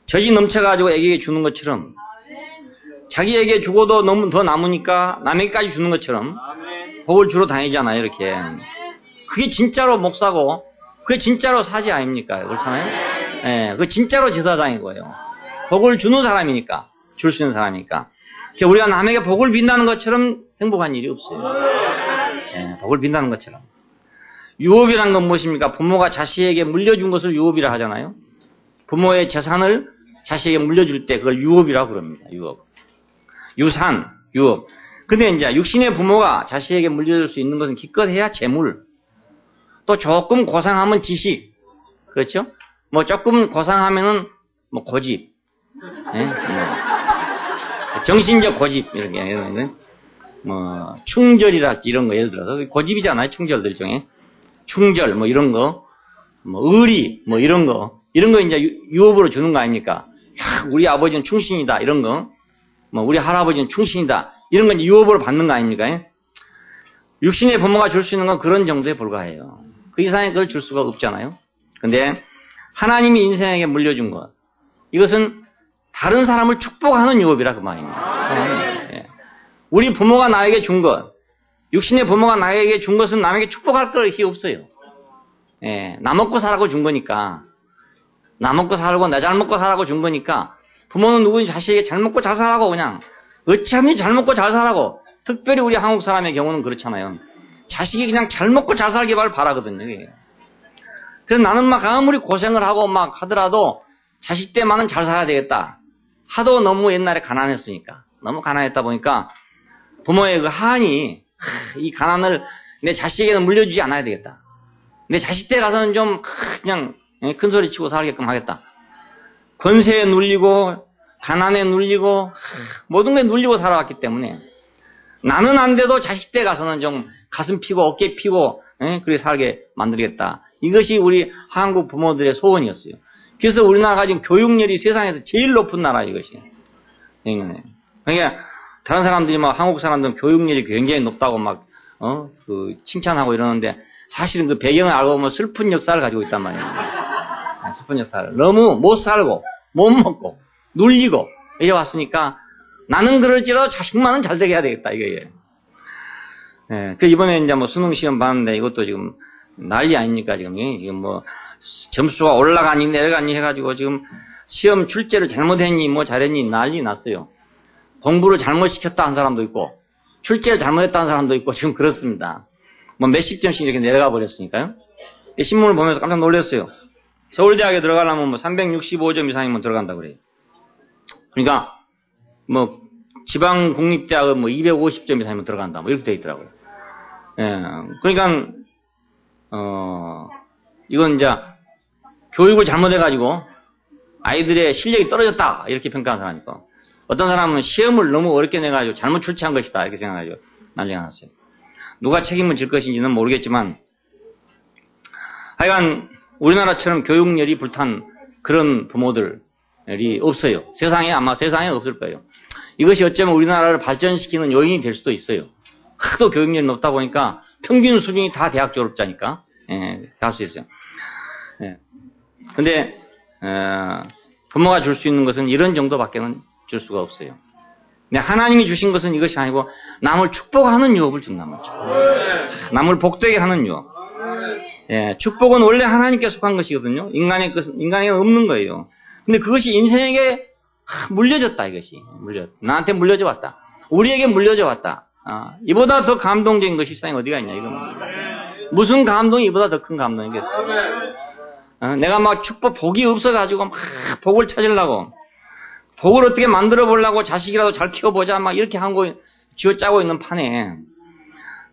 Speaker 1: 젖이 넘쳐가지고 애기에게 주는 것처럼, 자기에게 주고도 너무 더 남으니까 남에게까지 주는 것처럼 복을 주러 다니잖아요. 이렇게. 그게 진짜로 목사고 그게 진짜로 사제 아닙니까? 그렇잖아요. 그게 진짜로 제사장이고요. 복을 주는 사람이니까, 줄 수 있는 사람이니까. 우리가 남에게 복을 빈다는 것처럼 행복한 일이 없어요. 복을 빈다는 것처럼. 유업이란 건 무엇입니까? 부모가 자식에게 물려준 것을 유업이라 하잖아요. 부모의 재산을 자식에게 물려줄 때 그걸 유업이라고 그럽니다. 유업. 유산, 유업. 근데 이제 육신의 부모가 자식에게 물려줄 수 있는 것은 기껏해야 재물. 또 조금 고상하면 지식. 그렇죠? 뭐 조금 고상하면은 뭐 고집. 정신적 고집, 이런 게. 뭐 충절이랄지 이런 거 예를 들어서 고집이잖아요. 충절들 중에. 충절 뭐 이런 거, 뭐 의리 뭐 이런 거 이제 유업으로 주는 거 아닙니까? 야, 우리 아버지는 충신이다 이런 거, 뭐 우리 할아버지는 충신이다 이런 건 이제 유업으로 받는 거 아닙니까? 육신의 부모가 줄 수 있는 건 그런 정도에 불과해요. 그 이상의 그걸 줄 수가 없잖아요. 근데 하나님이 인생에게 물려준 것, 이것은 다른 사람을 축복하는 유업이라 그 말입니다. 예. 우리 부모가 나에게 준 것, 육신의 부모가 나에게 준 것은 남에게 축복할 것이 없어요. 예. 나 먹고 살라고 준 거니까, 나 먹고 살고 나 잘 먹고 살라고 준 거니까, 부모는 누구든지 자식에게 잘 먹고 잘 살라고 그냥 어찌하면 잘 먹고 잘 살라고. 특별히 우리 한국 사람의 경우는 그렇잖아요. 자식이 그냥 잘 먹고 잘 살기를 바라거든요. 이게. 그래서 나는 막 아무리 고생을 하고 막 하더라도 자식 때만은 잘 살아야 되겠다. 하도 너무 옛날에 가난했으니까. 너무 가난했다 보니까 부모의 그 한이 이 가난을 내 자식에게는 물려주지 않아야 되겠다. 내 자식 때 가서는 좀 그냥 큰 소리 치고 살게끔 하겠다. 권세에 눌리고 가난에 눌리고 모든 게 눌리고 살아왔기 때문에 나는 안 돼도 자식 때 가서는 좀 가슴 피고 어깨 피고 그렇게 살게 만들겠다. 이것이 우리 한국 부모들의 소원이었어요. 그래서 우리나라가 지금 교육열이 세상에서 제일 높은 나라 이것이. 그러니까 다른 사람들이 막 한국 사람들은 교육열이 굉장히 높다고 막 칭찬하고 이러는데 사실은 그 배경을 알고 보면 슬픈 역사를 가지고 있단 말이에요. 슬픈 역사를 너무 못 살고 못 먹고 눌리고 이래 왔으니까 나는 그럴지라도 자식만은 잘 되게 해야 되겠다 이거예요. 예, 그 이번에 이제 뭐 수능 시험 봤는데 이것도 지금 난리 아닙니까 지금 뭐 점수가 올라가니 내려가니 해가지고 지금 시험 출제를 잘못했니 뭐 잘했니 난리 났어요. 공부를 잘못 시켰다 한 사람도 있고 출제를 잘못했다 한 사람도 있고 지금 그렇습니다. 뭐 몇십 점씩 이렇게 내려가 버렸으니까요. 이 신문을 보면서 깜짝 놀랐어요. 서울대학에 들어가려면 뭐 365점 이상이면 들어간다고 그래요. 그러니까 뭐 지방 국립대학은 뭐 250점 이상이면 들어간다 뭐 이렇게 돼 있더라고요. 예, 그러니까 이건 이제 교육을 잘못해가지고 아이들의 실력이 떨어졌다 이렇게 평가한 사람이 있고 어떤 사람은 시험을 너무 어렵게 내가지고 잘못 출제한 것이다 이렇게 생각하죠. 난리가 났어요. 누가 책임을 질 것인지는 모르겠지만 하여간 우리나라처럼 교육열이 불탄 그런 부모들이 없어요. 아마 세상에 없을 거예요. 이것이 어쩌면 우리나라를 발전시키는 요인이 될 수도 있어요. 하도 교육열이 높다 보니까 평균 수준이 다 대학 졸업자니까 할 수 있어요. 근데 부모가 줄 수 있는 것은 이런 정도밖에는 줄 수가 없어요. 근데 하나님이 주신 것은 이것이 아니고 남을 축복하는 유업을 준단 말이죠. 남을 복되게 하는 유업. 예, 축복은 원래 하나님께 속한 것이거든요. 인간에게 없는 거예요. 근데 그것이 인생에게 물려졌다 이것이. 나한테 물려져 왔다. 우리에게 물려져 왔다. 이보다 더 감동적인 것이 세상에 어디가 있냐 이겁니다. 무슨 감동이 이보다 더 큰 감동이겠어요. 내가 막 복이 없어가지고 막 복을 찾으려고 복을 어떻게 만들어 보려고 자식이라도 잘 키워보자 막 이렇게 한 거 쥐어짜고 있는 판에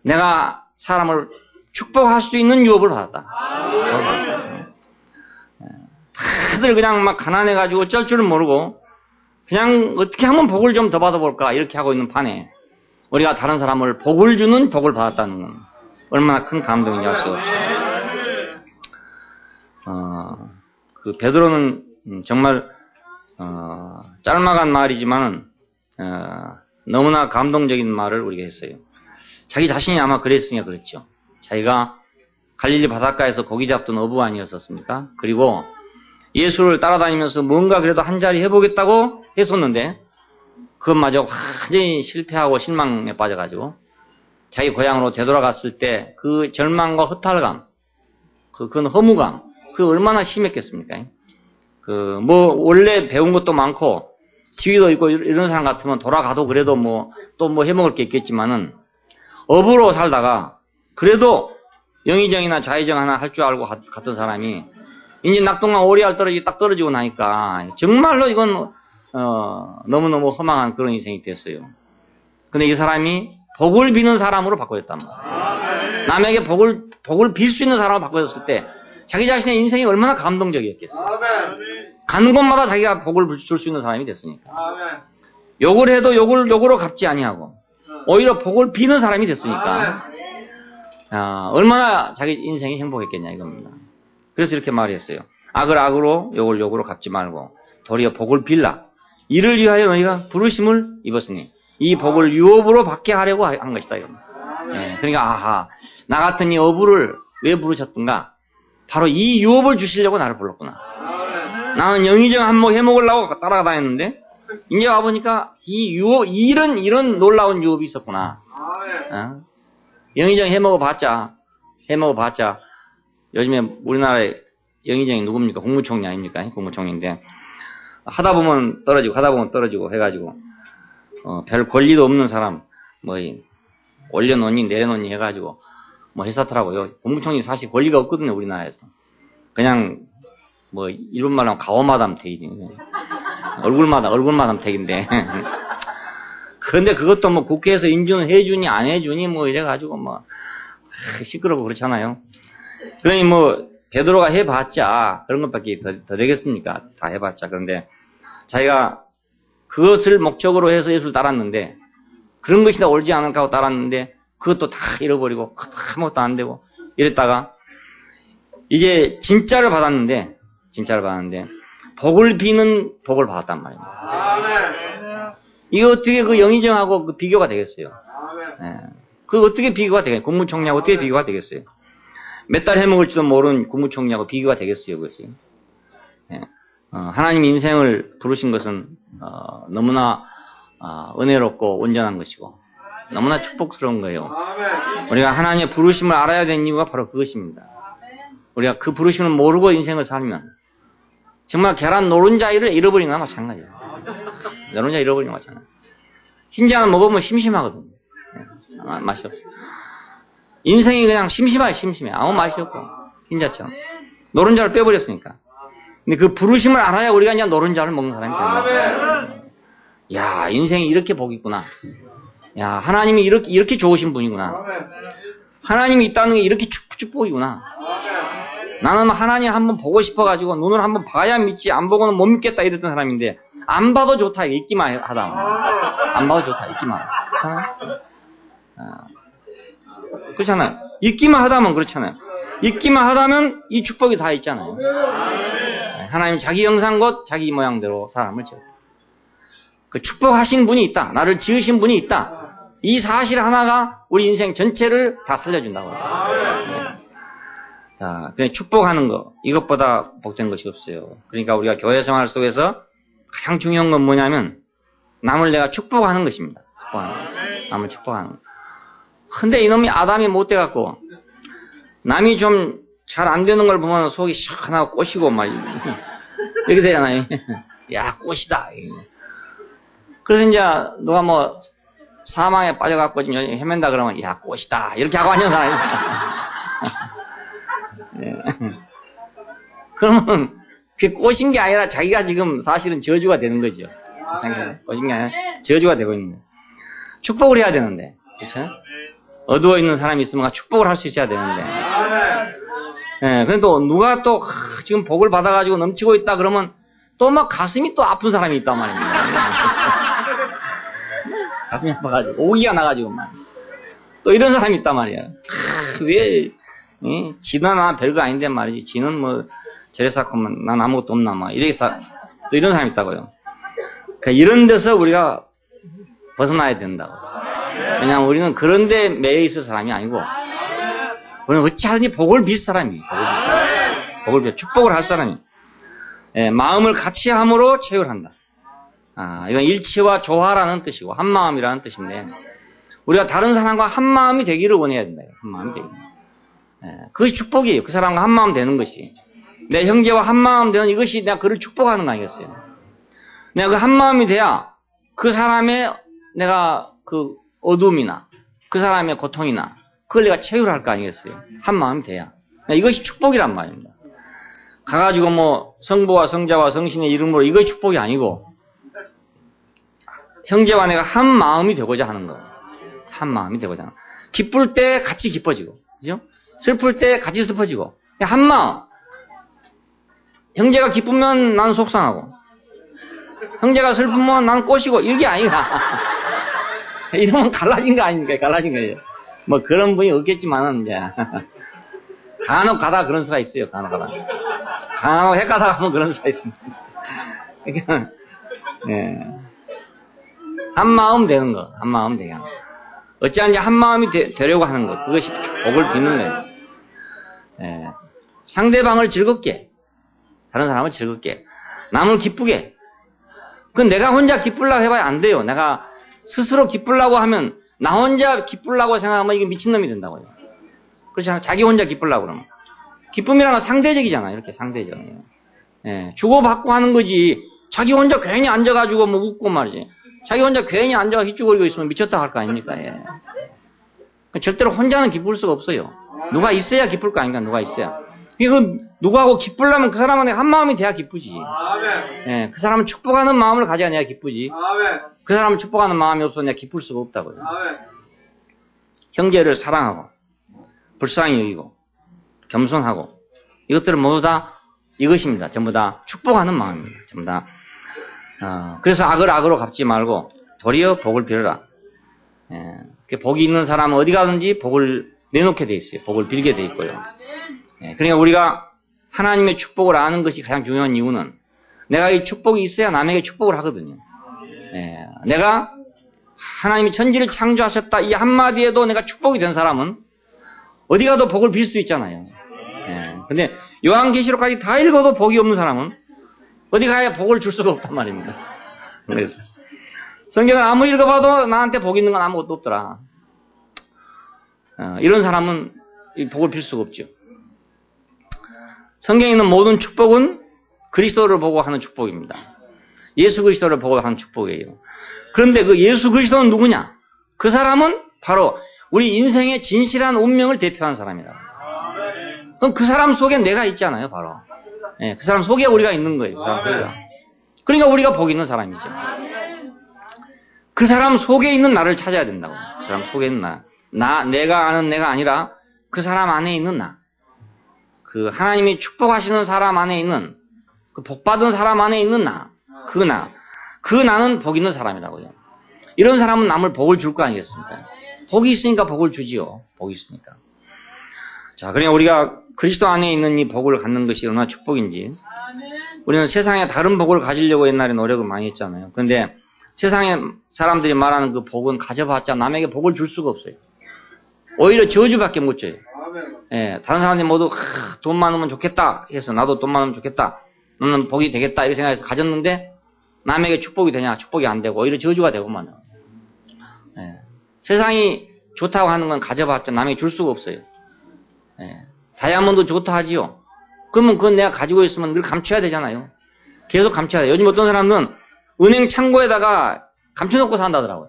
Speaker 1: 내가 사람을 축복할 수 있는 유업을 받았다. 다들 그냥 막 가난해가지고 어쩔 줄은 모르고 그냥 어떻게 하면 복을 좀 더 받아볼까 이렇게 하고 있는 판에 우리가 다른 사람을 복을 주는 복을 받았다는 건 얼마나 큰 감동인지 알 수 없어요. 그 베드로는 정말 짤막한 말이지만 너무나 감동적인 말을 우리가 했어요. 자기 자신이 아마 그랬으니까 그렇죠. 자기가 갈릴리 바닷가에서 고기 잡던 어부 아니었었습니까? 그리고 예수를 따라다니면서 뭔가 그래도 한 자리 해보겠다고 했었는데 그것마저 완전히 실패하고 실망에 빠져가지고 자기 고향으로 되돌아갔을 때 그 절망과 허탈감, 그건 허무감, 그 얼마나 심했겠습니까? 원래 배운 것도 많고 지위도 있고 이런 사람 같으면 돌아가도 그래도 또 해먹을 게 있겠지만은 어부로 살다가 그래도 영의정이나 좌의정 하나 할 줄 알고 갔던 사람이 이제 낙동강 오리알 딱 떨어지고 나니까 정말로 이건 너무너무 허망한 그런 인생이 됐어요. 근데 이 사람이 복을 비는 사람으로 바꿔졌단 말이에요. 남에게 복을 빌 수 있는 사람으로 바꿔졌을 때 자기 자신의 인생이 얼마나 감동적이었겠어요. 가는 곳마다 자기가 복을 줄 수 있는 사람이 됐으니까. 욕을 해도 욕으로 갚지 아니하고 오히려 복을 비는 사람이 됐으니까 얼마나 자기 인생이 행복했겠냐 이겁니다. 그래서 이렇게 말했어요. 악을 악으로 욕을 욕으로 갚지 말고 도리어 복을 빌라. 이를 위하여 너희가 부르심을 입었으니 이 복을 유업으로 받게 하려고 한 것이다. 이겁니다. 예, 그러니까 아하, 나 같은 이 어부를 왜 부르셨던가? 바로 이 유업을 주시려고 나를 불렀구나. 나는 영의정 한몫 해먹으려고 따라가 다녔는데 이제 와보니까 이 유업, 이런 놀라운 유업이 있었구나. 어? 영의정 해먹어봤자 요즘에 우리나라에 영의정이 누굽니까? 국무총리 아닙니까? 국무총리인데 하다 보면 떨어지고 해가지고 별 권리도 없는 사람 뭐 올려놓니 내려놓니 해가지고 뭐 했었더라고요. 국무총리 사실 권리가 없거든요, 우리나라에서. 그냥 뭐 일본 말로 하면 가오마담 택이지. 얼굴마담 택인데. 그런데 그것도 뭐 국회에서 인준해주니 안 해주니 뭐 이래가지고 뭐 시끄럽고 그렇잖아요. 그러니 뭐 베드로가 해봤자 그런 것밖에 더 되겠습니까? 다 해봤자. 그런데 자기가 그것을 목적으로 해서 예수를 따랐는데 그런 것이 다 옳지 않을까 하고 따랐는데 그것도 다 잃어버리고 아무것도 안 되고 이랬다가 이제 진짜를 받았는데 복을 비는 복을 받았단 말입니다. 이거 어떻게 그 영의정하고 그 비교가 되겠어요? 예. 그 어떻게 비교가 되겠어요? 국무총리하고 어떻게 비교가 되겠어요? 몇 달 해먹을지도 모르는 국무총리하고 비교가 되겠어요, 그것이? 예. 하나님 인생을 부르신 것은 너무나 은혜롭고 온전한 것이고 너무나 축복스러운 거예요. 우리가 하나님의 부르심을 알아야 되는 이유가 바로 그것입니다. 우리가 그 부르심을 모르고 인생을 살면 정말 계란 노른자를 잃어버린 거나 마찬가지예요. 노른자 잃어버린 거나 마찬가지예요. 흰자는 먹으면 심심하거든요. 맛이 없어요. 인생이 그냥 심심해. 아무 맛이 없고 흰자처럼. 노른자를 빼버렸으니까. 근데 그 부르심을 알아야 우리가 그냥 노른자를 먹는 사람이 되는 거예요. 야, 인생이 이렇게 복이 있구나. 야, 하나님이 이렇게 좋으신 분이구나. 하나님이 있다는 게 이렇게 축복이구나. 나는 하나님 한번 보고 싶어가지고 눈을 한번 봐야 믿지 안 보고는 못 믿겠다 이랬던 사람인데 안 봐도 좋다. 있기만 하다. 안 봐도 좋다. 있기만 하다. 그렇잖아요. 있기만 하다면 그렇잖아요. 있기만 하다면 이 축복이 다 있잖아요. 하나님 자기 형상껏 자기 모양대로 사람을 지었다. 그 축복하신 분이 있다. 나를 지으신 분이 있다. 이 사실 하나가 우리 인생 전체를 다 살려준다고. 자, 그냥 축복하는 거 이것보다 복된 것이 없어요. 그러니까 우리가 교회 생활 속에서 가장 중요한 건 뭐냐면 남을 내가 축복하는 것입니다. 남을 축복하는 거. 근데 이놈이 아담이 못 돼갖고 남이 좀 잘 안 되는 걸 보면 속이 시원하고 꼬시고 막 이렇게 되잖아요. 야, 꼬시다. 그래서 이제 누가 뭐 사망에 빠져갖고 헤맨다 그러면 야, 꼬시다. 이렇게 하고 앉은 사람이 네. 그러면 그게 꼬신 게 아니라 자기가 지금 사실은 저주가 되는 거죠. 꼬신 게 아니라 저주가 되고 있는 거예요. 축복을 해야 되는데, 그렇죠? 어두워 있는 사람이 있으면 축복을 할 수 있어야 되는데. 예, 근데 또 누가 또 지금 복을 받아가지고 넘치고 있다 그러면 또 막 가슴이 또 아픈 사람이 있단 말입니다. 가슴이 아파가지고 오기가 나가지고 막 또 이런 사람이 있단 말이야. 왜? 지는 나 별거 아닌데 말이지. 지는 뭐 저래서 하면 난 아무것도 없나 막 이렇게 또 이런 사람이 있다고요. 그러니까 이런 데서 우리가 벗어나야 된다고. 왜냐하면 우리는 그런 데 매여 있을 사람이 아니고 우리는 어찌하든지 복을 빌 사람이 복을 빌 축복을 할 사람이 마음을 같이 함으로 체휼한다. 이건 일치와 조화라는 뜻이고 한마음이라는 뜻인데 우리가 다른 사람과 한마음이 되기를 원해야 된다. 한마음이 되기를. 그것이 축복이에요. 그 사람과 한마음 되는 것이. 내 형제와 한마음 되는 이것이 내가 그를 축복하는 거 아니겠어요? 내가 그 한마음이 돼야 그 사람의 내가 그 어둠이나 그 사람의 고통이나 그걸 내가 체휼할 거 아니겠어요? 한마음이 돼야. 이것이 축복이란 말입니다. 가가지고 뭐 성부와 성자와 성신의 이름으로 이것이 축복이 아니고 형제와 내가 한 마음이 되고자 하는 거. 한 마음이 되고자 하는 거. 기쁠 때 같이 기뻐지고 그죠? 슬플 때 같이 슬퍼지고 한 마음. 형제가 기쁘면 나는 속상하고 형제가 슬프면 나는 꼬시고 이게 아니라 이러면 갈라진 거 아닙니까? 갈라진 거예요. 뭐 그런 분이 없겠지만은 이제 간혹 가다 그런 수가 있어요. 간혹 헷가다 하면 그런 수가 있습니다. 그러니까 한 마음 되는 거, 한 마음 되게 하는 거. 어찌하는지 한 마음이 되려고 하는 것. 그것이 복을 비는 거예요. 예. 상대방을 즐겁게, 다른 사람을 즐겁게, 남을 기쁘게. 그건 내가 혼자 기쁘려고 해봐야 안 돼요. 내가 스스로 기쁘려고 하면, 나 혼자 기쁘려고 생각하면 이게 미친놈이 된다고요. 그렇지 않아요? 자기 혼자 기쁘려고 그러면. 기쁨이라는 건 상대적이잖아요. 이렇게 상대적이에요. 예. 주고받고 하는 거지. 자기 혼자 괜히 앉아가지고 뭐 웃고 말이지. 자기 혼자 괜히 앉아가 휘쭈거리고 있으면 미쳤다 할 거 아닙니까? 예. 절대로 혼자는 기쁠 수가 없어요. 누가 있어야 기쁠 거 아닙니까? 누가 있어야. 그 누구하고 기쁘려면 그 사람한테 한 마음이 돼야 기쁘지. 예, 그 사람을 축복하는 마음을 가져야 내가 기쁘지. 그 사람을 축복하는 마음이 없어서 내가 기쁠 수가 없다고요. 형제를 사랑하고 불쌍히 여기고 겸손하고 이것들은 모두 다 이것입니다. 전부 다 축복하는 마음입니다. 전부 다. 그래서 악을 악으로 갚지 말고 도리어 복을 빌어라. 예, 복이 있는 사람은 어디 가든지 복을 내놓게 돼 있어요. 복을 빌게 돼 있고요. 예, 그러니까 우리가 하나님의 축복을 아는 것이 가장 중요한 이유는 내가 이 축복이 있어야 남에게 축복을 하거든요. 예, 내가 하나님이 천지를 창조하셨다 이 한마디에도 내가 축복이 된 사람은 어디 가도 복을 빌 수 있잖아요. 예, 근데 요한계시록까지 다 읽어도 복이 없는 사람은 어디 가야 복을 줄 수가 없단 말입니다. 그래서 성경을 아무리 읽어봐도 나한테 복 있는 건 아무것도 없더라. 이런 사람은 복을 빌 수가 없죠. 성경에 있는 모든 축복은 그리스도를 보고 하는 축복입니다. 예수 그리스도를 보고 하는 축복이에요. 그런데 그 예수 그리스도는 누구냐? 그 사람은 바로 우리 인생의 진실한 운명을 대표하는 사람이라. 그럼 그 사람 속에 내가 있잖아요, 바로. 예, 그 사람 속에 우리가 있는 거예요. 그 사람 속에. 그러니까 우리가 복 있는 사람이죠. 그 사람 속에 있는 나를 찾아야 된다고. 그 사람 속에 있는 나. 내가 아는 내가 아니라 그 사람 안에 있는 나. 그 하나님이 축복하시는 사람 안에 있는 그 복받은 사람 안에 있는 나. 그 나. 그 나는 복 있는 사람이라고요. 이런 사람은 남을 복을 줄 거 아니겠습니까? 복이 있으니까 복을 주지요. 복이 있으니까. 자, 그러니까 우리가 그리스도 안에 있는 이 복을 갖는 것이 얼마나 축복인지. 우리는 세상에 다른 복을 가지려고 옛날에 노력을 많이 했잖아요. 그런데 세상에 사람들이 말하는 그 복은 가져봤자 남에게 복을 줄 수가 없어요. 오히려 저주밖에 못 줘요. 예, 다른 사람들이 모두 돈 많으면 좋겠다 해서 나도 돈 많으면 좋겠다. 너는 복이 되겠다 이렇게 생각해서 가졌는데 남에게 축복이 되냐? 축복이 안 되고 오히려 저주가 되고만. 예, 세상이 좋다고 하는 건 가져봤자 남에게 줄 수가 없어요. 예, 다이아몬드 좋다 하지요. 그러면 그건 내가 가지고 있으면 늘 감춰야 되잖아요. 계속 감춰야 돼요. 요즘 어떤 사람들은 은행 창고에다가 감춰놓고 산다더라고요.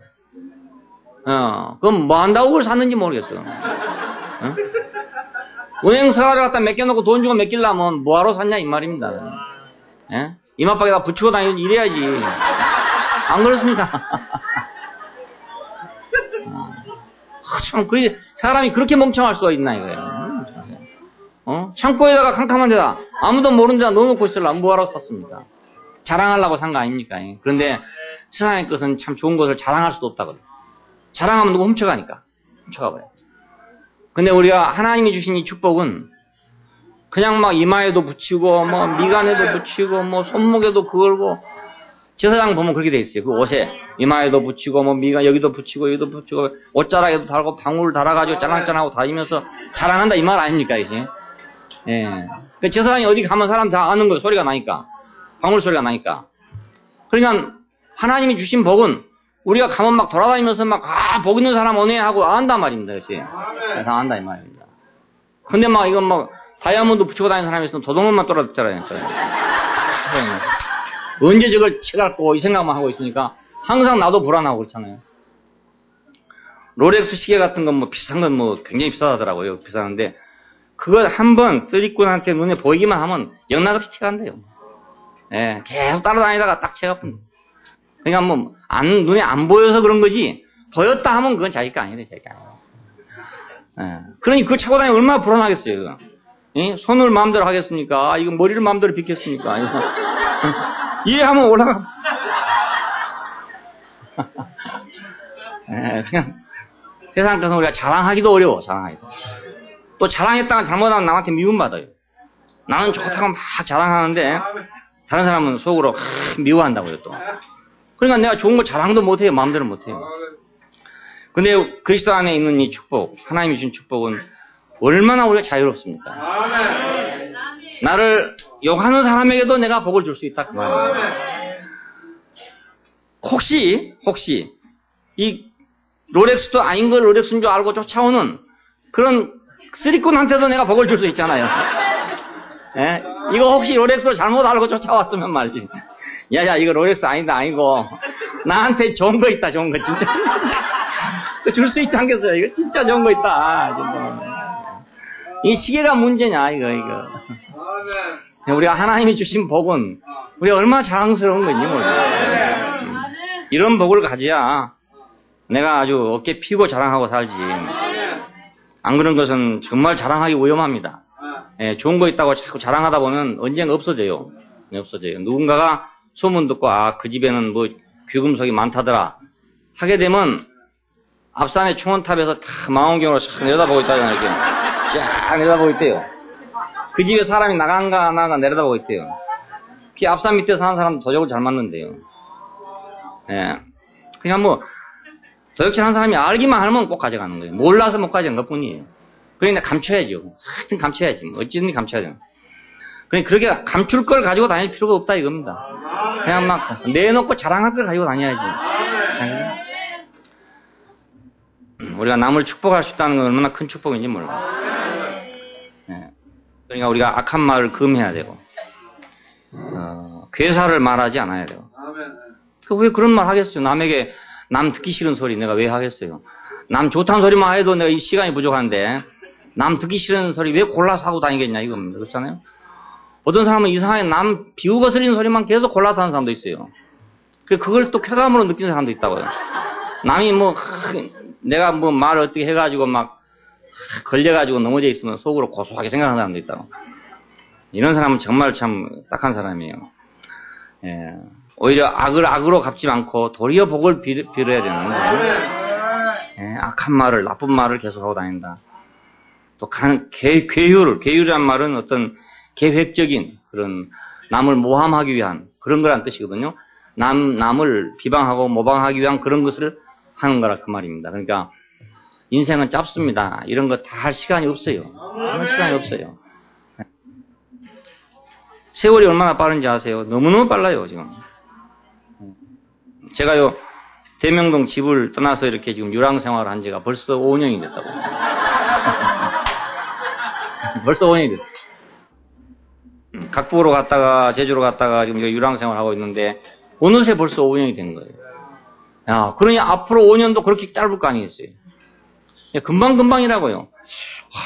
Speaker 1: 그럼 뭐 한다고 그걸 샀는지 모르겠어요. 은행 서랍에 갖다 맡겨놓고 돈 주고 맡기려면 뭐하러 샀냐 이 말입니다. 예? 이마박에다 붙이고 다니고 이래야지. 안 그렇습니까? 참, 사람이 그렇게 멍청할 수가 있나 이거예요. 창고에다가 캄캄한 데다 아무도 모르는 데다 넣어놓고 있으려면 뭐하러 샀습니까? 자랑하려고 산 거 아닙니까? 그런데 세상의 것은 참 좋은 것을 자랑할 수도 없다고요. 자랑하면 누구 훔쳐가니까. 훔쳐가버려요. 근데 우리가 하나님이 주신 이 축복은 그냥 막 이마에도 붙이고 뭐 미간에도 붙이고 뭐 손목에도 걸고 제사장 보면 그렇게 돼 있어요. 그 옷에 이마에도 붙이고 뭐 미간 여기도 붙이고 여기도 붙이고 옷자락에도 달고 방울을 달아가지고 짤랑짤랑하고 다니면서 자랑한다 이 말 아닙니까 이제? 예. 그 제사장이 어디 가면 사람 다 아는 거예요. 소리가 나니까 방울 소리가 나니까. 그러니까 하나님이 주신 복은 우리가 가면 막 돌아다니면서 막 복 있는 사람 오네 하고 안단 말입니다. 그치? 다 안다 이 말입니다. 근데 막 이건 막 다이아몬드 붙이고 다니는 사람이 있으면 도둑놈만 떨어졌잖아요. 언제 저걸 채갈고 이 생각만 하고 있으니까 항상 나도 불안하고 그렇잖아요. 롤렉스 시계 같은 건 뭐 비싼 건 뭐 굉장히 비싸더라고요. 비싸는데 그걸 한번 쓰리꾼한테 눈에 보이기만 하면 영락없이 채간대요. 예, 계속 따라다니다가 딱 채가뿐. 그러니까 뭐 눈에 안 보여서 그런 거지 보였다 하면 그건 자기 거 아니래, 자기 거 아니에요. 예, 그러니 그거 차고 다니면 얼마나 불안하겠어요. 그거. 예? 손을 마음대로 하겠습니까? 이거 머리를 마음대로 빗겠습니까? 이거. 이해하면 올라가. 예, 그냥 세상 것은 우리가 자랑하기도 어려워, 자랑하기도. 또 자랑했다가 잘못하면 남한테 미움받아요. 나는 좋다고 막 자랑하는데 다른 사람은 속으로 미워한다고요 또. 그러니까 내가 좋은 거 자랑도 못해요. 마음대로 못해요. 근데 그리스도 안에 있는 이 축복, 하나님이 주신 축복은 얼마나 우리가 자유롭습니까? 나를 욕하는 사람에게도 내가 복을 줄 수 있다 그 말입니다. 혹시 이 롤렉스도 아닌 걸 롤렉스인 줄 알고 쫓아오는 그런 쓰리꾼한테도 내가 복을 줄 수 있잖아요. 예? 이거 혹시 롤렉스로 잘못 알고 쫓아왔으면 말이지. 야야 이거 롤렉스 아니다 아니고 나한테 좋은 거 있다 좋은 거 진짜 줄 수 있지 않겠어요? 이거 진짜 좋은 거 있다 진짜. 이 시계가 문제냐 이거. 우리가 하나님이 주신 복은 우리가 얼마나 자랑스러운 건지 몰라요. 이런 복을 가져야 내가 아주 어깨 피고 자랑하고 살지. 안 그런 것은 정말 자랑하기 위험합니다. 예, 좋은 거 있다고 자꾸 자랑하다 보면 언젠가 없어져요. 누군가가 소문 듣고 그 집에는 뭐 귀금속이 많다더라 하게 되면 앞산의 충원탑에서 다 망원경으로 쫙 내려다보고 있다잖아요. 이렇게 쫙 내려다보고 있대요. 그 집에 사람이 나간가 안 나간가 내려다보고 있대요. 그 앞산 밑에 사는 사람 도적을 잘 맞는데요. 예, 그냥 뭐 도적질하는 사람이 알기만 하면 꼭 가져가는 거예요. 몰라서 못 가져간 것뿐이에요. 그러니까 감춰야죠. 하여튼 감춰야지. 어찌든지 감춰야 돼요. 그러니까 그렇게 감출 걸 가지고 다닐 필요가 없다 이겁니다. 그냥 막 내놓고 자랑할 걸 가지고 다녀야지. 우리가 남을 축복할 수 있다는 건 얼마나 큰 축복인지 몰라요. 네. 그러니까 우리가 악한 말을 금해야 되고 괴사를 말하지 않아야 되고. 왜 그런 말 하겠어요? 남에게 남 듣기 싫은 소리 내가 왜 하겠어요? 남 좋다는 소리만 해도 내가 이 시간이 부족한데 남 듣기 싫은 소리 왜 골라서 하고 다니겠냐 이겁니다. 그렇잖아요? 어떤 사람은 이상하게 남 비우거스리는 소리만 계속 골라서 하는 사람도 있어요. 그걸 또 쾌감으로 느끼는 사람도 있다고요. 남이 내가 말을 어떻게 해가지고 막 걸려가지고 넘어져 있으면 속으로 고소하게 생각하는 사람도 있다고. 이런 사람은 정말 참 딱한 사람이에요. 예. 오히려 악을 악으로 갚지 않고 도리어 복을 빌어야 되는 거예요. 예, 악한 말을, 나쁜 말을 계속하고 다닌다. 또 괴율이란 말은 어떤 계획적인 그런 남을 모함하기 위한 그런 거란 뜻이거든요. 남을 비방하고 모방하기 위한 그런 것을 하는 거라 그 말입니다. 그러니까 인생은 짧습니다. 이런 거 다 할 시간이 없어요. 할 시간이 없어요. 세월이 얼마나 빠른지 아세요? 너무너무 빨라요, 지금. 제가요, 대명동 집을 떠나서 이렇게 지금 유랑 생활을 한 지가 벌써 5년이 됐다고. 벌써 5년이 됐어요. 각부로 갔다가, 제주로 갔다가 지금 유랑 생활을 하고 있는데, 어느새 벌써 5년이 된 거예요. 야, 그러니 앞으로 5년도 그렇게 짧을 거 아니겠어요? 금방금방이라고요.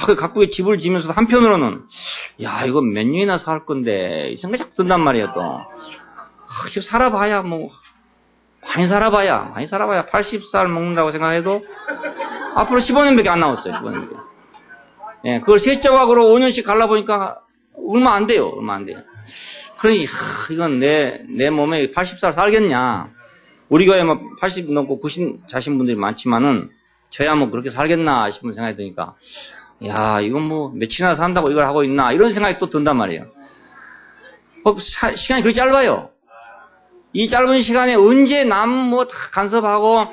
Speaker 1: 그 각국에 집을 지면서 한편으로는, 야, 이거 몇 년이나 살 건데, 이 생각이 자꾸 든단 말이에요, 또. 살아봐야, 많이 살아봐야 80살 먹는다고 생각해도, 앞으로 15년밖에 안 남았어요, 15년밖에. 예, 그걸 세 조각으로 5년씩 갈라보니까, 얼마 안 돼요. 그러니, 이건 내 몸에 80살 살겠냐. 우리 교회 80 넘고 90 자신 분들이 많지만은, 저야 그렇게 살겠나 싶은 생각이 드니까, 야, 이건 며칠이나 산다고 이걸 하고 있나, 이런 생각이 또 든단 말이에요. 시간이 그렇게 짧아요. 이 짧은 시간에 언제 남 다 간섭하고,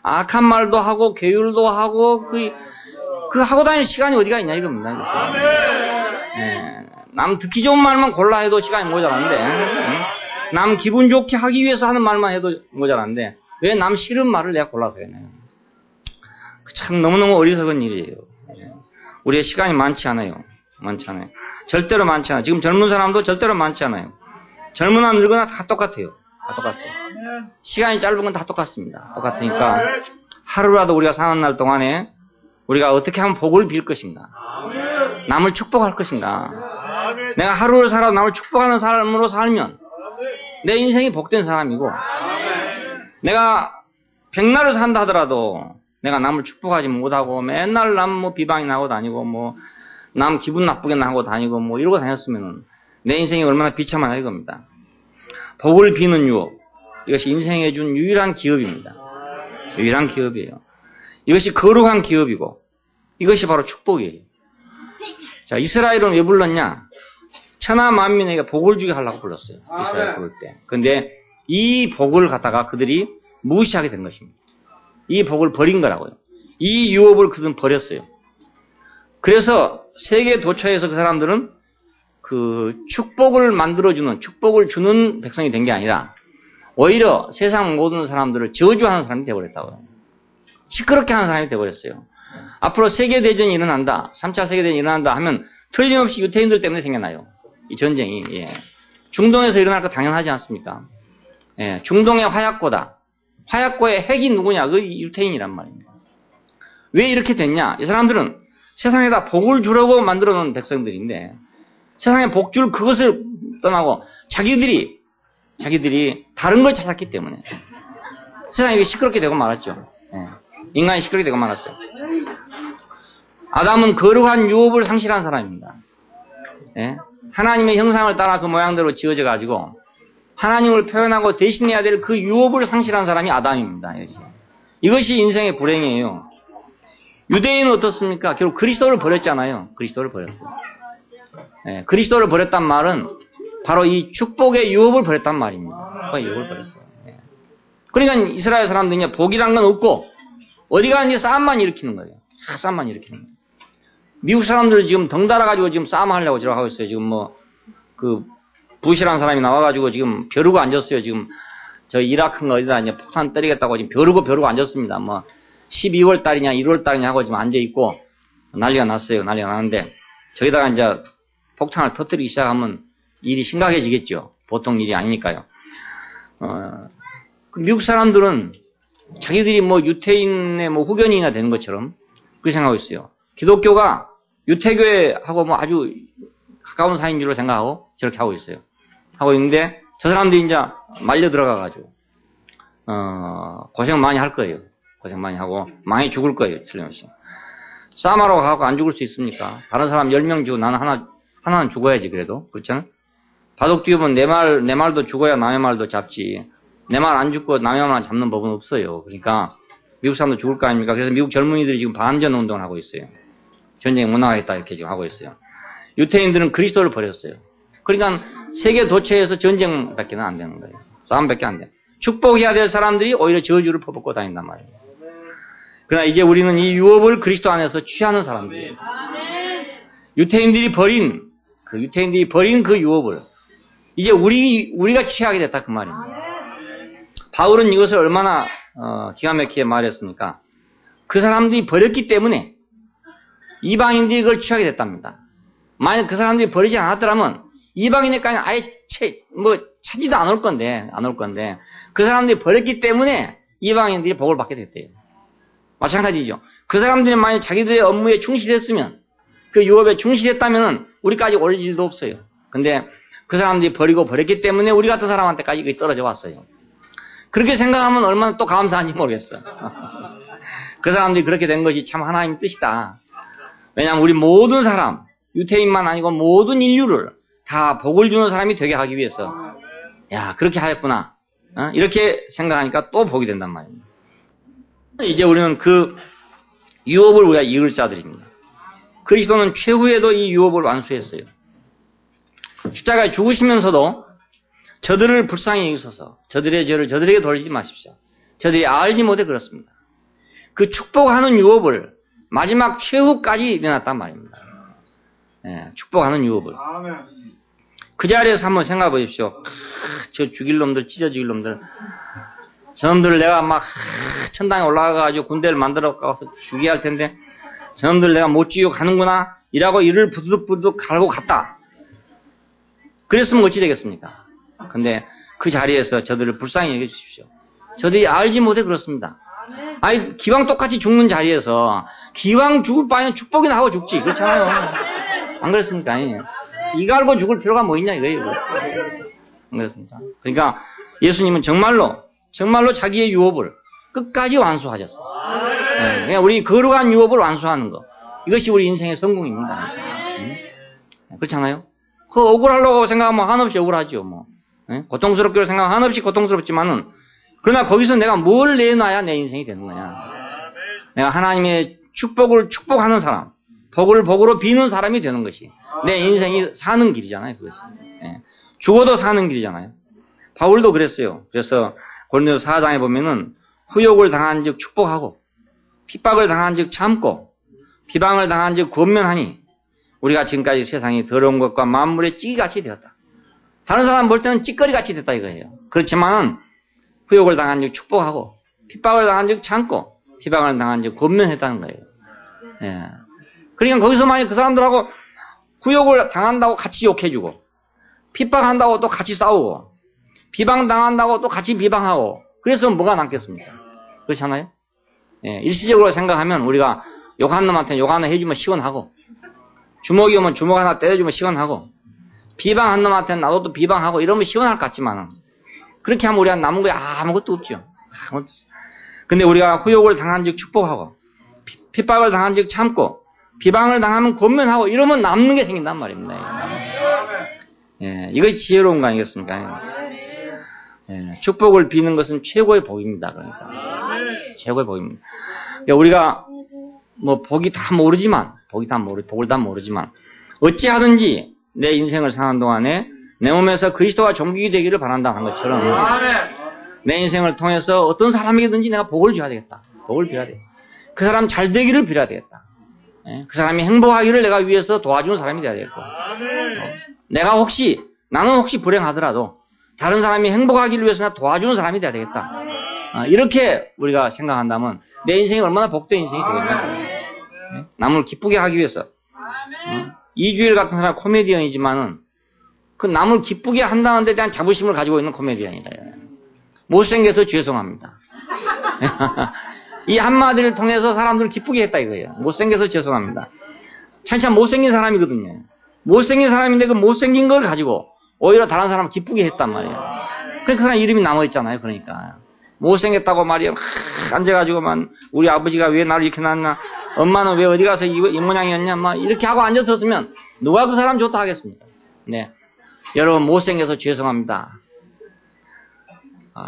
Speaker 1: 악한 말도 하고, 괴율도 하고, 그 하고 다니는 시간이 어디가 있냐, 이겁니다. 예, 남 듣기 좋은 말만 골라 해도 시간이 모자란데, 남 기분 좋게 하기 위해서 하는 말만 해도 모자란데, 왜 남 싫은 말을 내가 골라서 해요? 참 너무너무 어리석은 일이에요. 우리의 시간이 많지 않아요. 절대로 많지 않아요. 지금 젊은 사람도 절대로 많지 않아요. 젊으나 늙으나 다 똑같아요. 시간이 짧은 건 다 똑같습니다. 똑같으니까 하루라도 우리가 사는 날 동안에 우리가 어떻게 하면 복을 빌 것인가, 남을 축복할 것인가. 내가 하루를 살아도 남을 축복하는 사람으로 살면 내 인생이 복된 사람이고, 내가 백날을 산다 하더라도 내가 남을 축복하지 못하고 맨날 남 비방이 나고 다니고 남 기분 나쁘게 하고 다니고 이러고 다녔으면 내 인생이 얼마나 비참하냐 이겁니다. 복을 비는 유업, 이것이 인생에 준 유일한 기업입니다. 유일한 기업이에요. 이것이 거룩한 기업이고 이것이 바로 축복이에요. 자, 이스라엘은 왜 불렀냐? 천하 만민에게 복을 주게 하려고 불렀어요. 이스라엘 부를 때. 근데 이 복을 갖다가 그들이 무시하게 된 것입니다. 이 복을 버린 거라고요. 이 유업을 그들은 버렸어요. 그래서 세계 도처에서 그 사람들은 그 축복을 만들어주는, 축복을 주는 백성이 된 게 아니라 오히려 세상 모든 사람들을 저주하는 사람이 되어버렸다고요. 시끄럽게 하는 사람이 되어버렸어요. 앞으로 세계대전이 일어난다, 3차 세계대전이 일어난다 하면 틀림없이 유태인들 때문에 생겨나요. 이 전쟁이. 예. 중동에서 일어날 거 당연하지 않습니까? 예. 중동의 화약고다. 화약고의 핵이 누구냐? 그 유태인이란 말입니다. 왜 이렇게 됐냐? 이 사람들은 세상에다 복을 주려고 만들어 놓은 백성들인데 세상에 복 줄 그것을 떠나고 자기들이 다른 걸 찾았기 때문에 세상이 시끄럽게 되고 말았죠. 예. 인간이 시끄럽게 되고 말았어요. 아담은 거룩한 유업을 상실한 사람입니다. 예? 하나님의 형상을 따라 그 모양대로 지어져 가지고 하나님을 표현하고 대신해야 될 그 유업을 상실한 사람이 아담입니다. 이것이 인생의 불행이에요. 유대인은 어떻습니까? 결국 그리스도를 버렸잖아요. 그리스도를 버렸어요. 예, 그리스도를 버렸단 말은 바로 이 축복의 유업을 버렸단 말입니다. 유업을 버렸어요. 예. 그러니까 이스라엘 사람들이 복이란 건 없고 어디가 이제 싸움만 일으키는 거예요. 싸움만 일으키는 거예요. 미국 사람들 지금 덩달아가지고 지금 싸움하려고 저러고 하고 있어요. 지금 부시라는 사람이 나와가지고 지금 벼르고 앉았어요. 지금 저 이라크인가 어디다 이제 폭탄 때리겠다고 지금 벼르고 앉았습니다. 12월 달이냐 1월 달이냐 하고 지금 앉아있고 난리가 났어요. 난리가 나는데 저기다가 이제 폭탄을 터뜨리기 시작하면 일이 심각해지겠죠. 보통 일이 아니니까요. 미국 사람들은 자기들이 유태인의 후견인이나 되는 것처럼 그렇게 생각하고 있어요. 기독교가 유태교회하고 아주 가까운 사이인 줄로 생각하고 저렇게 하고 있어요. 하고 있는데 저 사람들이 이제 말려 들어가가지고 고생 많이 할 거예요. 고생 많이 하고 많이 죽을 거예요. 틀림없이. 싸움하러 가고 안 죽을 수 있습니까? 다른 사람 10명 죽고 나는 하나는 죽어야지 그래도. 그렇잖아요? 바둑 뒤우면 내 말도 죽어야 남의 말도 잡지. 내 말 안 죽고 남의 말만 잡는 법은 없어요. 그러니까 미국 사람도 죽을 거 아닙니까? 그래서 미국 젊은이들이 지금 반전 운동을 하고 있어요. 전쟁에 못 나가겠다 이렇게 지금 하고 있어요. 유태인들은 그리스도를 버렸어요. 그러니까 세계 도처에서 전쟁밖에 안 되는 거예요. 싸움밖에 안 돼요. 축복해야 될 사람들이 오히려 저주를 퍼붓고 다닌단 말이에요. 그러나 이제 우리는 이 유업을 그리스도 안에서 취하는 사람들이에요. 유태인들이 버린 그 유업을 이제 우리가 취하게 됐다 그 말입니다. 바울은 이것을 얼마나 기가 막히게 말했습니까? 그 사람들이 버렸기 때문에 이방인들이 그걸 취하게 됐답니다. 만약 그 사람들이 버리지 않았더라면 이방인에까지 아예 찾지도 안 올 건데 그 사람들이 버렸기 때문에 이방인들이 복을 받게 됐대요. 마찬가지죠. 그 사람들이 만약 자기들의 업무에 충실했으면 그 유업에 충실했다면 우리까지 올 일도 없어요. 근데 그 사람들이 버렸기 때문에 우리 같은 사람한테까지 이게 떨어져 왔어요. 그렇게 생각하면 얼마나 또 감사한지 모르겠어요. 그 사람들이 그렇게 된 것이 참 하나님의 뜻이다. 왜냐하면 우리 모든 사람, 유태인만 아니고 모든 인류를 다 복을 주는 사람이 되게 하기 위해서 야 그렇게 하였구나. 이렇게 생각하니까 또 복이 된단 말입니다. 이제 우리는 그 유업을 우리가 이을 자들입니다. 그리스도는 최후에도 이 유업을 완수했어요. 십자가에 죽으시면서도 저들을 불쌍히 여기소서 저들의 죄를 저들에게 돌리지 마십시오. 저들이 알지 못해 그렇습니다. 그 축복하는 유업을 마지막 최후까지 일어났단 말입니다. 예, 축복하는 유업을. 그 자리에서 한번 생각해 보십시오. 저 죽일 놈들, 찢어 죽일 놈들. 저놈들 내가 막 천당에 올라가가지고 군대를 만들어 가서 죽여야 할 텐데 저놈들 내가 못 죽이고 가는구나 이라고 이를 부득부득 갈고 갔다. 그랬으면 어찌 되겠습니까? 근데 그 자리에서 저들을 불쌍히 여겨주십시오. 저들이 알지 못해 그렇습니다. 아니 기왕 똑같이 죽는 자리에서 기왕 죽을 바에는 축복이나 하고 죽지. 그렇잖아요. 안 그렇습니까? 아니에요. 이거 알고 죽을 필요가 뭐 있냐 이거예요. 안 그렇습니까? 그러니까 예수님은 정말로 자기의 유업을 끝까지 완수하셨어요. 네, 그냥 우리 거룩한 유업을 완수하는 것. 이것이 우리 인생의 성공입니다. 그렇잖아요? 그 억울하려고 생각하면 한없이 억울하죠. 고통스럽게 생각하면 한없이 고통스럽지만은 그러나 거기서 내가 뭘 내놔야 내 인생이 되는 거냐. 내가 하나님의 축복을 축복하는 사람, 복을 복으로 비는 사람이 되는 것이 내 인생이 사는 길이잖아요. 그것이. 죽어도 사는 길이잖아요. 바울도 그랬어요. 그래서 고린도서 4장에 보면은 후욕을 당한 즉 축복하고 핍박을 당한 즉 참고 비방을 당한 즉 권면하니 우리가 지금까지 세상이 더러운 것과 만물의 찌기같이 되었다. 다른 사람 볼 때는 찌꺼기같이 됐다 이거예요. 그렇지만은 후욕을 당한 즉 축복하고 핍박을 당한 즉 참고 비방을 당한 즉 권면했다는 거예요. 예. 그러니까 거기서 만약 그 사람들하고 후욕을 당한다고 같이 욕해주고 핍박한다고 또 같이 싸우고 비방당한다고 또 같이 비방하고 그래서 뭐가 남겠습니까? 그렇지 않아요? 예, 일시적으로 생각하면 우리가 욕한 놈한테 욕 하나 해주면 시원하고 주먹이 오면 주먹 하나 때려주면 시원하고 비방한 놈한테는 나도 또 비방하고 이러면 시원할 것 같지만은 그렇게 하면 우리가 남은 게 아무것도 없죠. 근데 우리가 후욕을 당한 즉 축복하고 핍박을 당한 즉 참고 비방을 당하면 권면하고 이러면 남는 게 생긴단 말입니다. 예, 이것이 지혜로운 거 아니겠습니까? 예, 축복을 비는 것은 최고의 복입니다. 그러니까 최고의 복입니다. 그러니까 우리가 뭐 복을 다 모르지만 어찌하든지 내 인생을 사는 동안에 내 몸에서 그리스도가 존귀 되기를 바란다는 것처럼 내 인생을 통해서 어떤 사람에게든지 내가 복을 줘야 되겠다. 복을 빌어야 돼. 그 사람 잘 되기를 빌어야 되겠다. 예? 그 사람이 행복하기를 내가 위해서 도와주는 사람이 돼야 되겠고 나는 혹시 불행하더라도 다른 사람이 행복하기를 위해서 도와주는 사람이 돼야 되겠다. 이렇게 우리가 생각한다면 내 인생이 얼마나 복된 인생이 되겠냐. 예? 남을 기쁘게 하기 위해서 이주일 같은 사람 코미디언이지만은 그 남을 기쁘게 한다는 데 대한 자부심을 가지고 있는 코미디언이다. 못생겨서 죄송합니다. 이 한마디를 통해서 사람들을 기쁘게 했다 이거예요. 못생겨서 죄송합니다. 참 못생긴 사람이거든요. 못생긴 사람인데 그 못생긴 걸 가지고 오히려 다른 사람을 기쁘게 했단 말이에요. 그러니까 그 사람 이름이 남아있잖아요. 그러니까 못생겼다고 말이에요. 앉아가지고만 우리 아버지가 왜 나를 이렇게 낳았나, 엄마는 왜 어디 가서 이 모양이었냐, 막 이렇게 하고 앉았었으면 누가 그 사람 좋다 하겠습니까? 네, 여러분 못생겨서 죄송합니다.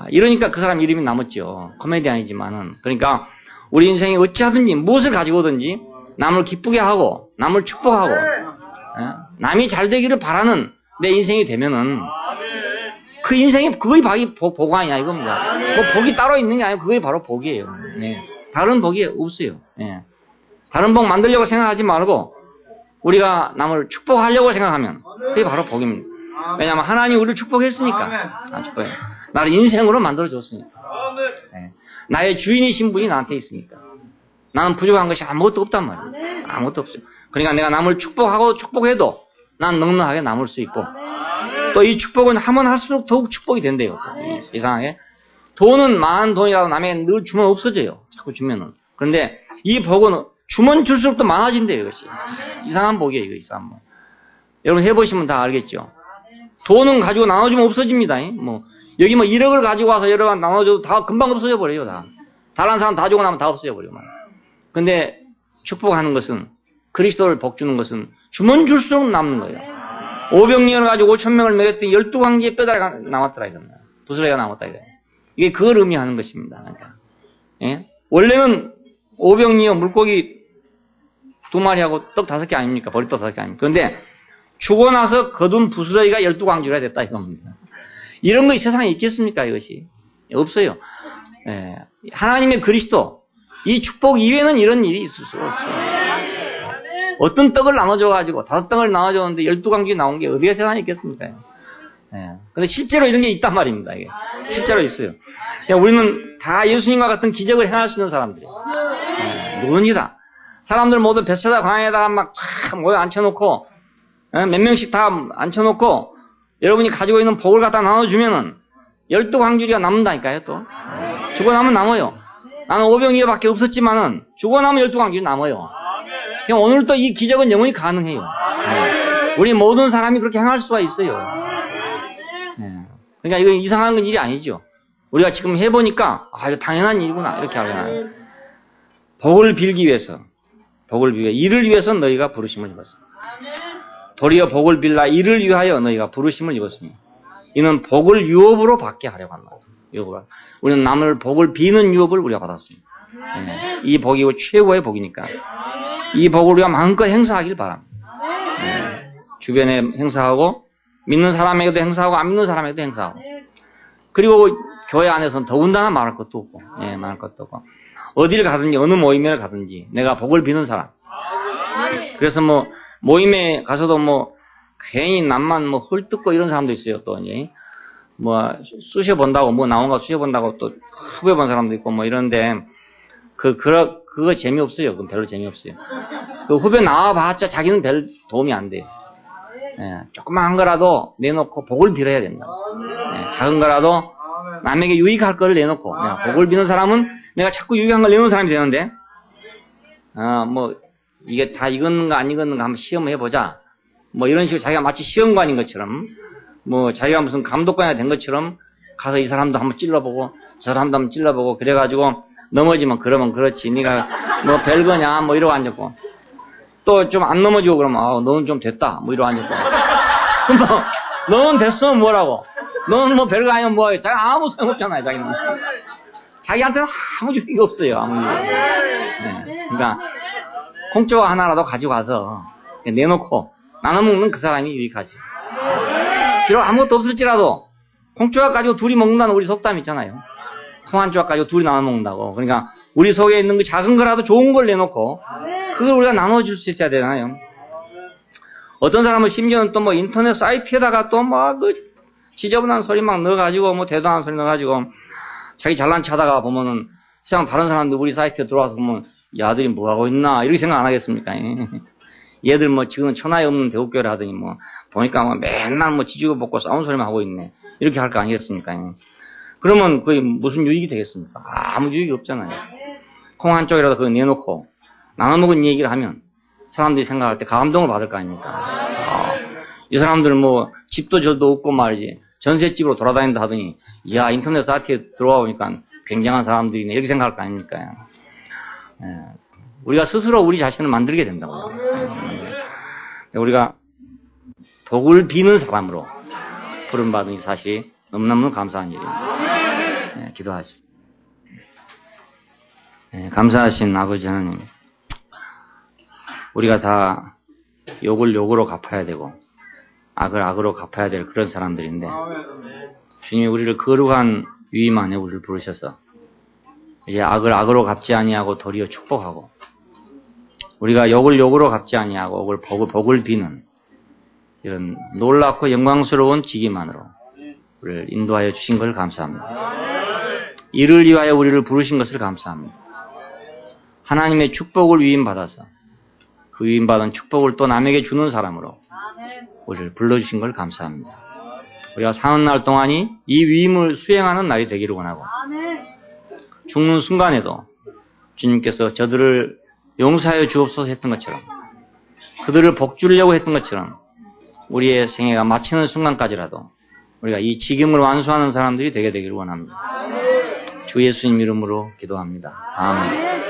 Speaker 1: 이러니까 그 사람 이름이 남았죠. 코미디언이지만은. 그러니까 우리 인생에 어찌하든지 무엇을 가지고 오든지 남을 기쁘게 하고 남을 축복하고 남이 잘 되기를 바라는 내 인생이 되면은 그 인생이 그거이 복 아니냐 이겁니다. 뭐 복이 따로 있는 게 아니고 그게 바로 복이에요. 네. 다른 복이 없어요. 네. 다른 복 만들려고 생각하지 말고 우리가 남을 축복하려고 생각하면 그게 바로 복입니다. 왜냐하면 하나님이 우리를 축복했으니까. 축복해. 나를 인생으로 만들어줬으니까. 네. 나의 주인이신 분이 나한테 있으니까. 나는 부족한 것이 아무것도 없단 말이에요. 아무것도 없어요. 그러니까 내가 남을 축복하고 축복해도 난 넉넉하게 남을 수 있고 또 이 축복은 하면 할수록 더욱 축복이 된대요. 이상하게 돈은 많은 돈이라도 남에게 늘 주면 없어져요. 자꾸 주면은. 그런데 이 복은 주면 줄수록 더 많아진대요. 이것이 이상한 복이에요. 이거 이상한 복. 여러분 해보시면 다 알겠죠. 돈은 가지고 나눠주면 없어집니다. 뭐 여기 뭐 1억을 가지고 와서 여러 번 나눠줘도 다 금방 없어져 버려요. 다 다른 사람 다 주고 나면 다 없어져 버려요. 근데 축복하는 것은 그리스도를 복 주는 것은 주면 줄수록 남는 거예요. 500년을 가지고 5,000명을 먹였더니 12광지에 뼈다귀가 남았더라 이겁니다. 부스러기가 남았다 이거예요. 이게 그걸 의미하는 것입니다. 그러니까. 예? 원래는 500리어 물고기 2마리하고 떡 5개 아닙니까? 버리떡 5개 아닙니까? 그런데 죽어 나서 거둔 부스러기가 12광지가 됐다 이겁니다. 이런 것이 세상에 있겠습니까? 이것이 없어요. 예. 하나님의 그리스도 이 축복 이외에는 이런 일이 있을 수가 없어요. 어떤 떡을 나눠줘가지고 5떡을 나눠줬는데 12광지 나온 게 어디가 세상에 있겠습니까? 예. 근데 실제로 이런 게 있단 말입니다. 이게. 실제로 있어요. 우리는 다 예수님과 같은 기적을 행할 수 있는 사람들이에요. 예. 누구니다. 사람들 모두 벳세다 광야에다가 막 참 모여 앉혀놓고 몇 명씩 다 앉혀놓고 여러분이 가지고 있는 복을 갖다 나눠주면은 12광주리가 남는다니까요. 또 죽어 나면 남아요. 나는 500리어밖에 없었지만은 죽어 나면 12광주리 남아요. 그냥 오늘도 이 기적은 영원히 가능해요. 우리 모든 사람이 그렇게 행할 수가 있어요. 그러니까 이거 이상한 건 일이 아니죠. 우리가 지금 해보니까 이거 당연한 일이구나 이렇게 하잖아요. 복을 빌기 위해서 이를 위해서 너희가 부르심을 입었습니다. 도리어 복을 빌라 이를 위하여 너희가 부르심을 입었으니 이는 복을 유업으로 받게 하려고 한다. 유업으로. 우리는 남을 복을 비는 유업을 우리가 받았습니다. 이 복이 최고의 복이니까 이 복을 우리가 마음껏 행사하길 바랍니다. 주변에 행사하고 믿는 사람에게도 행사하고 안 믿는 사람에게도 행사하고 그리고 교회 안에서는 더군다나 말할 것도 없고, 예, 말할 것도 없고. 어디를 가든지, 어느 모임에 가든지, 내가 복을 비는 사람. 그래서 뭐, 모임에 가서도 뭐, 괜히 남만 뭐 헐뜯고 이런 사람도 있어요, 또, 예. 뭐, 쑤셔본다고, 뭐 나온 거 쑤셔본다고 또 후벼본 사람도 있고, 뭐 이런데, 그거 재미없어요. 그건 별로 재미없어요. 그 후배 나와봤자 자기는 별 도움이 안 돼요. 예, 조그만 거라도 내놓고 복을 빌어야 된다. 예, 작은 거라도 남에게 유익할 걸 내놓고, 복을 비는 사람은 내가 자꾸 유익한 걸 내놓는 사람이 되는데, 뭐, 이게 다 익었는가 안 익었는가 한번 시험해보자. 뭐 이런 식으로 자기가 마치 시험관인 것처럼, 뭐 자기가 무슨 감독관이 된 것처럼 가서 이 사람도 한번 찔러보고 저 사람도 한번 찔러보고 그래가지고 넘어지면 그러면 그렇지. 네가 뭐 별거냐 뭐 이러고 앉았고 또 좀 안 넘어지고 그러면 너는 좀 됐다 뭐 이러고 앉았고 그럼 뭐 너는 됐으면 뭐라고 너는 뭐 별거 아니면 뭐해. 자기 아무 소용없잖아요. 자기는 자기한테는 아무 유익이 없어요. 아무 유익이. 네. 그러니까 콩조각 하나라도 가지고 가서 내놓고 나눠 먹는 그 사람이 유익하지. 비록 아무것도 없을지라도 콩조각 가지고 둘이 먹는다는 우리 속담 있잖아요. 콩 한 조각 가지고 둘이 나눠 먹는다고. 그러니까 우리 속에 있는 그 작은 거라도 좋은 걸 내놓고 그걸 우리가 나눠줄 수 있어야 되잖아요. 어떤 사람은 심지어는 또 뭐 인터넷 사이트에다가 또 막 그 지저분한 소리 막 넣어가지고 뭐 대단한 소리 넣어가지고 자기 잘난 척하다가 보면은 세상 다른 사람들 우리 사이트에 들어와서 보면 야들이 뭐 하고 있나 이렇게 생각 안 하겠습니까? 얘들 뭐 지금은 천하에 없는 대국교를 하더니 뭐 보니까 뭐 맨날 뭐 지지고 볶고 싸운 소리만 하고 있네 이렇게 할 거 아니겠습니까? 그러면 그게 무슨 유익이 되겠습니까? 아무 유익이 없잖아요. 콩 한 쪽이라도 그거 내놓고 나눠 먹은 얘기를 하면 사람들이 생각할 때 감동을 받을 거 아닙니까? 이 사람들 뭐 집도 절도 없고 말이지 전셋집으로 돌아다닌다 하더니 이야 인터넷 사이트에 들어와 보니까 굉장한 사람들이네 이렇게 생각할 거 아닙니까? 우리가 스스로 우리 자신을 만들게 된다고요. 우리가 복을 비는 사람으로 부름받은 이 사실이 너무너무 감사한 일입니다. 기도하십시오. 감사하신 아버지 하나님, 우리가 다 욕을 욕으로 갚아야 되고 악을 악으로 갚아야 될 그런 사람들인데 주님이 우리를 거룩한 유임 안에 우리를 부르셔서 이제 악을 악으로 갚지 아니하고 도리어 축복하고 우리가 욕을 욕으로 갚지 아니하고 복을 비는 이런 놀랍고 영광스러운 직임만으로 우리를 인도하여 주신 것을 감사합니다. 이를 위하여 우리를 부르신 것을 감사합니다. 하나님의 축복을 위임받아서 그 위임받은 축복을 또 남에게 주는 사람으로 우리를 불러주신 걸 감사합니다. 우리가 사는 날 동안이 이 위임을 수행하는 날이 되기를 원하고 죽는 순간에도 주님께서 저들을 용서하여 주옵소서 했던 것처럼 그들을 복주려고 했던 것처럼 우리의 생애가 마치는 순간까지라도 우리가 이 직임을 완수하는 사람들이 되게 되기를 원합니다. 주 예수님 이름으로 기도합니다. 아멘.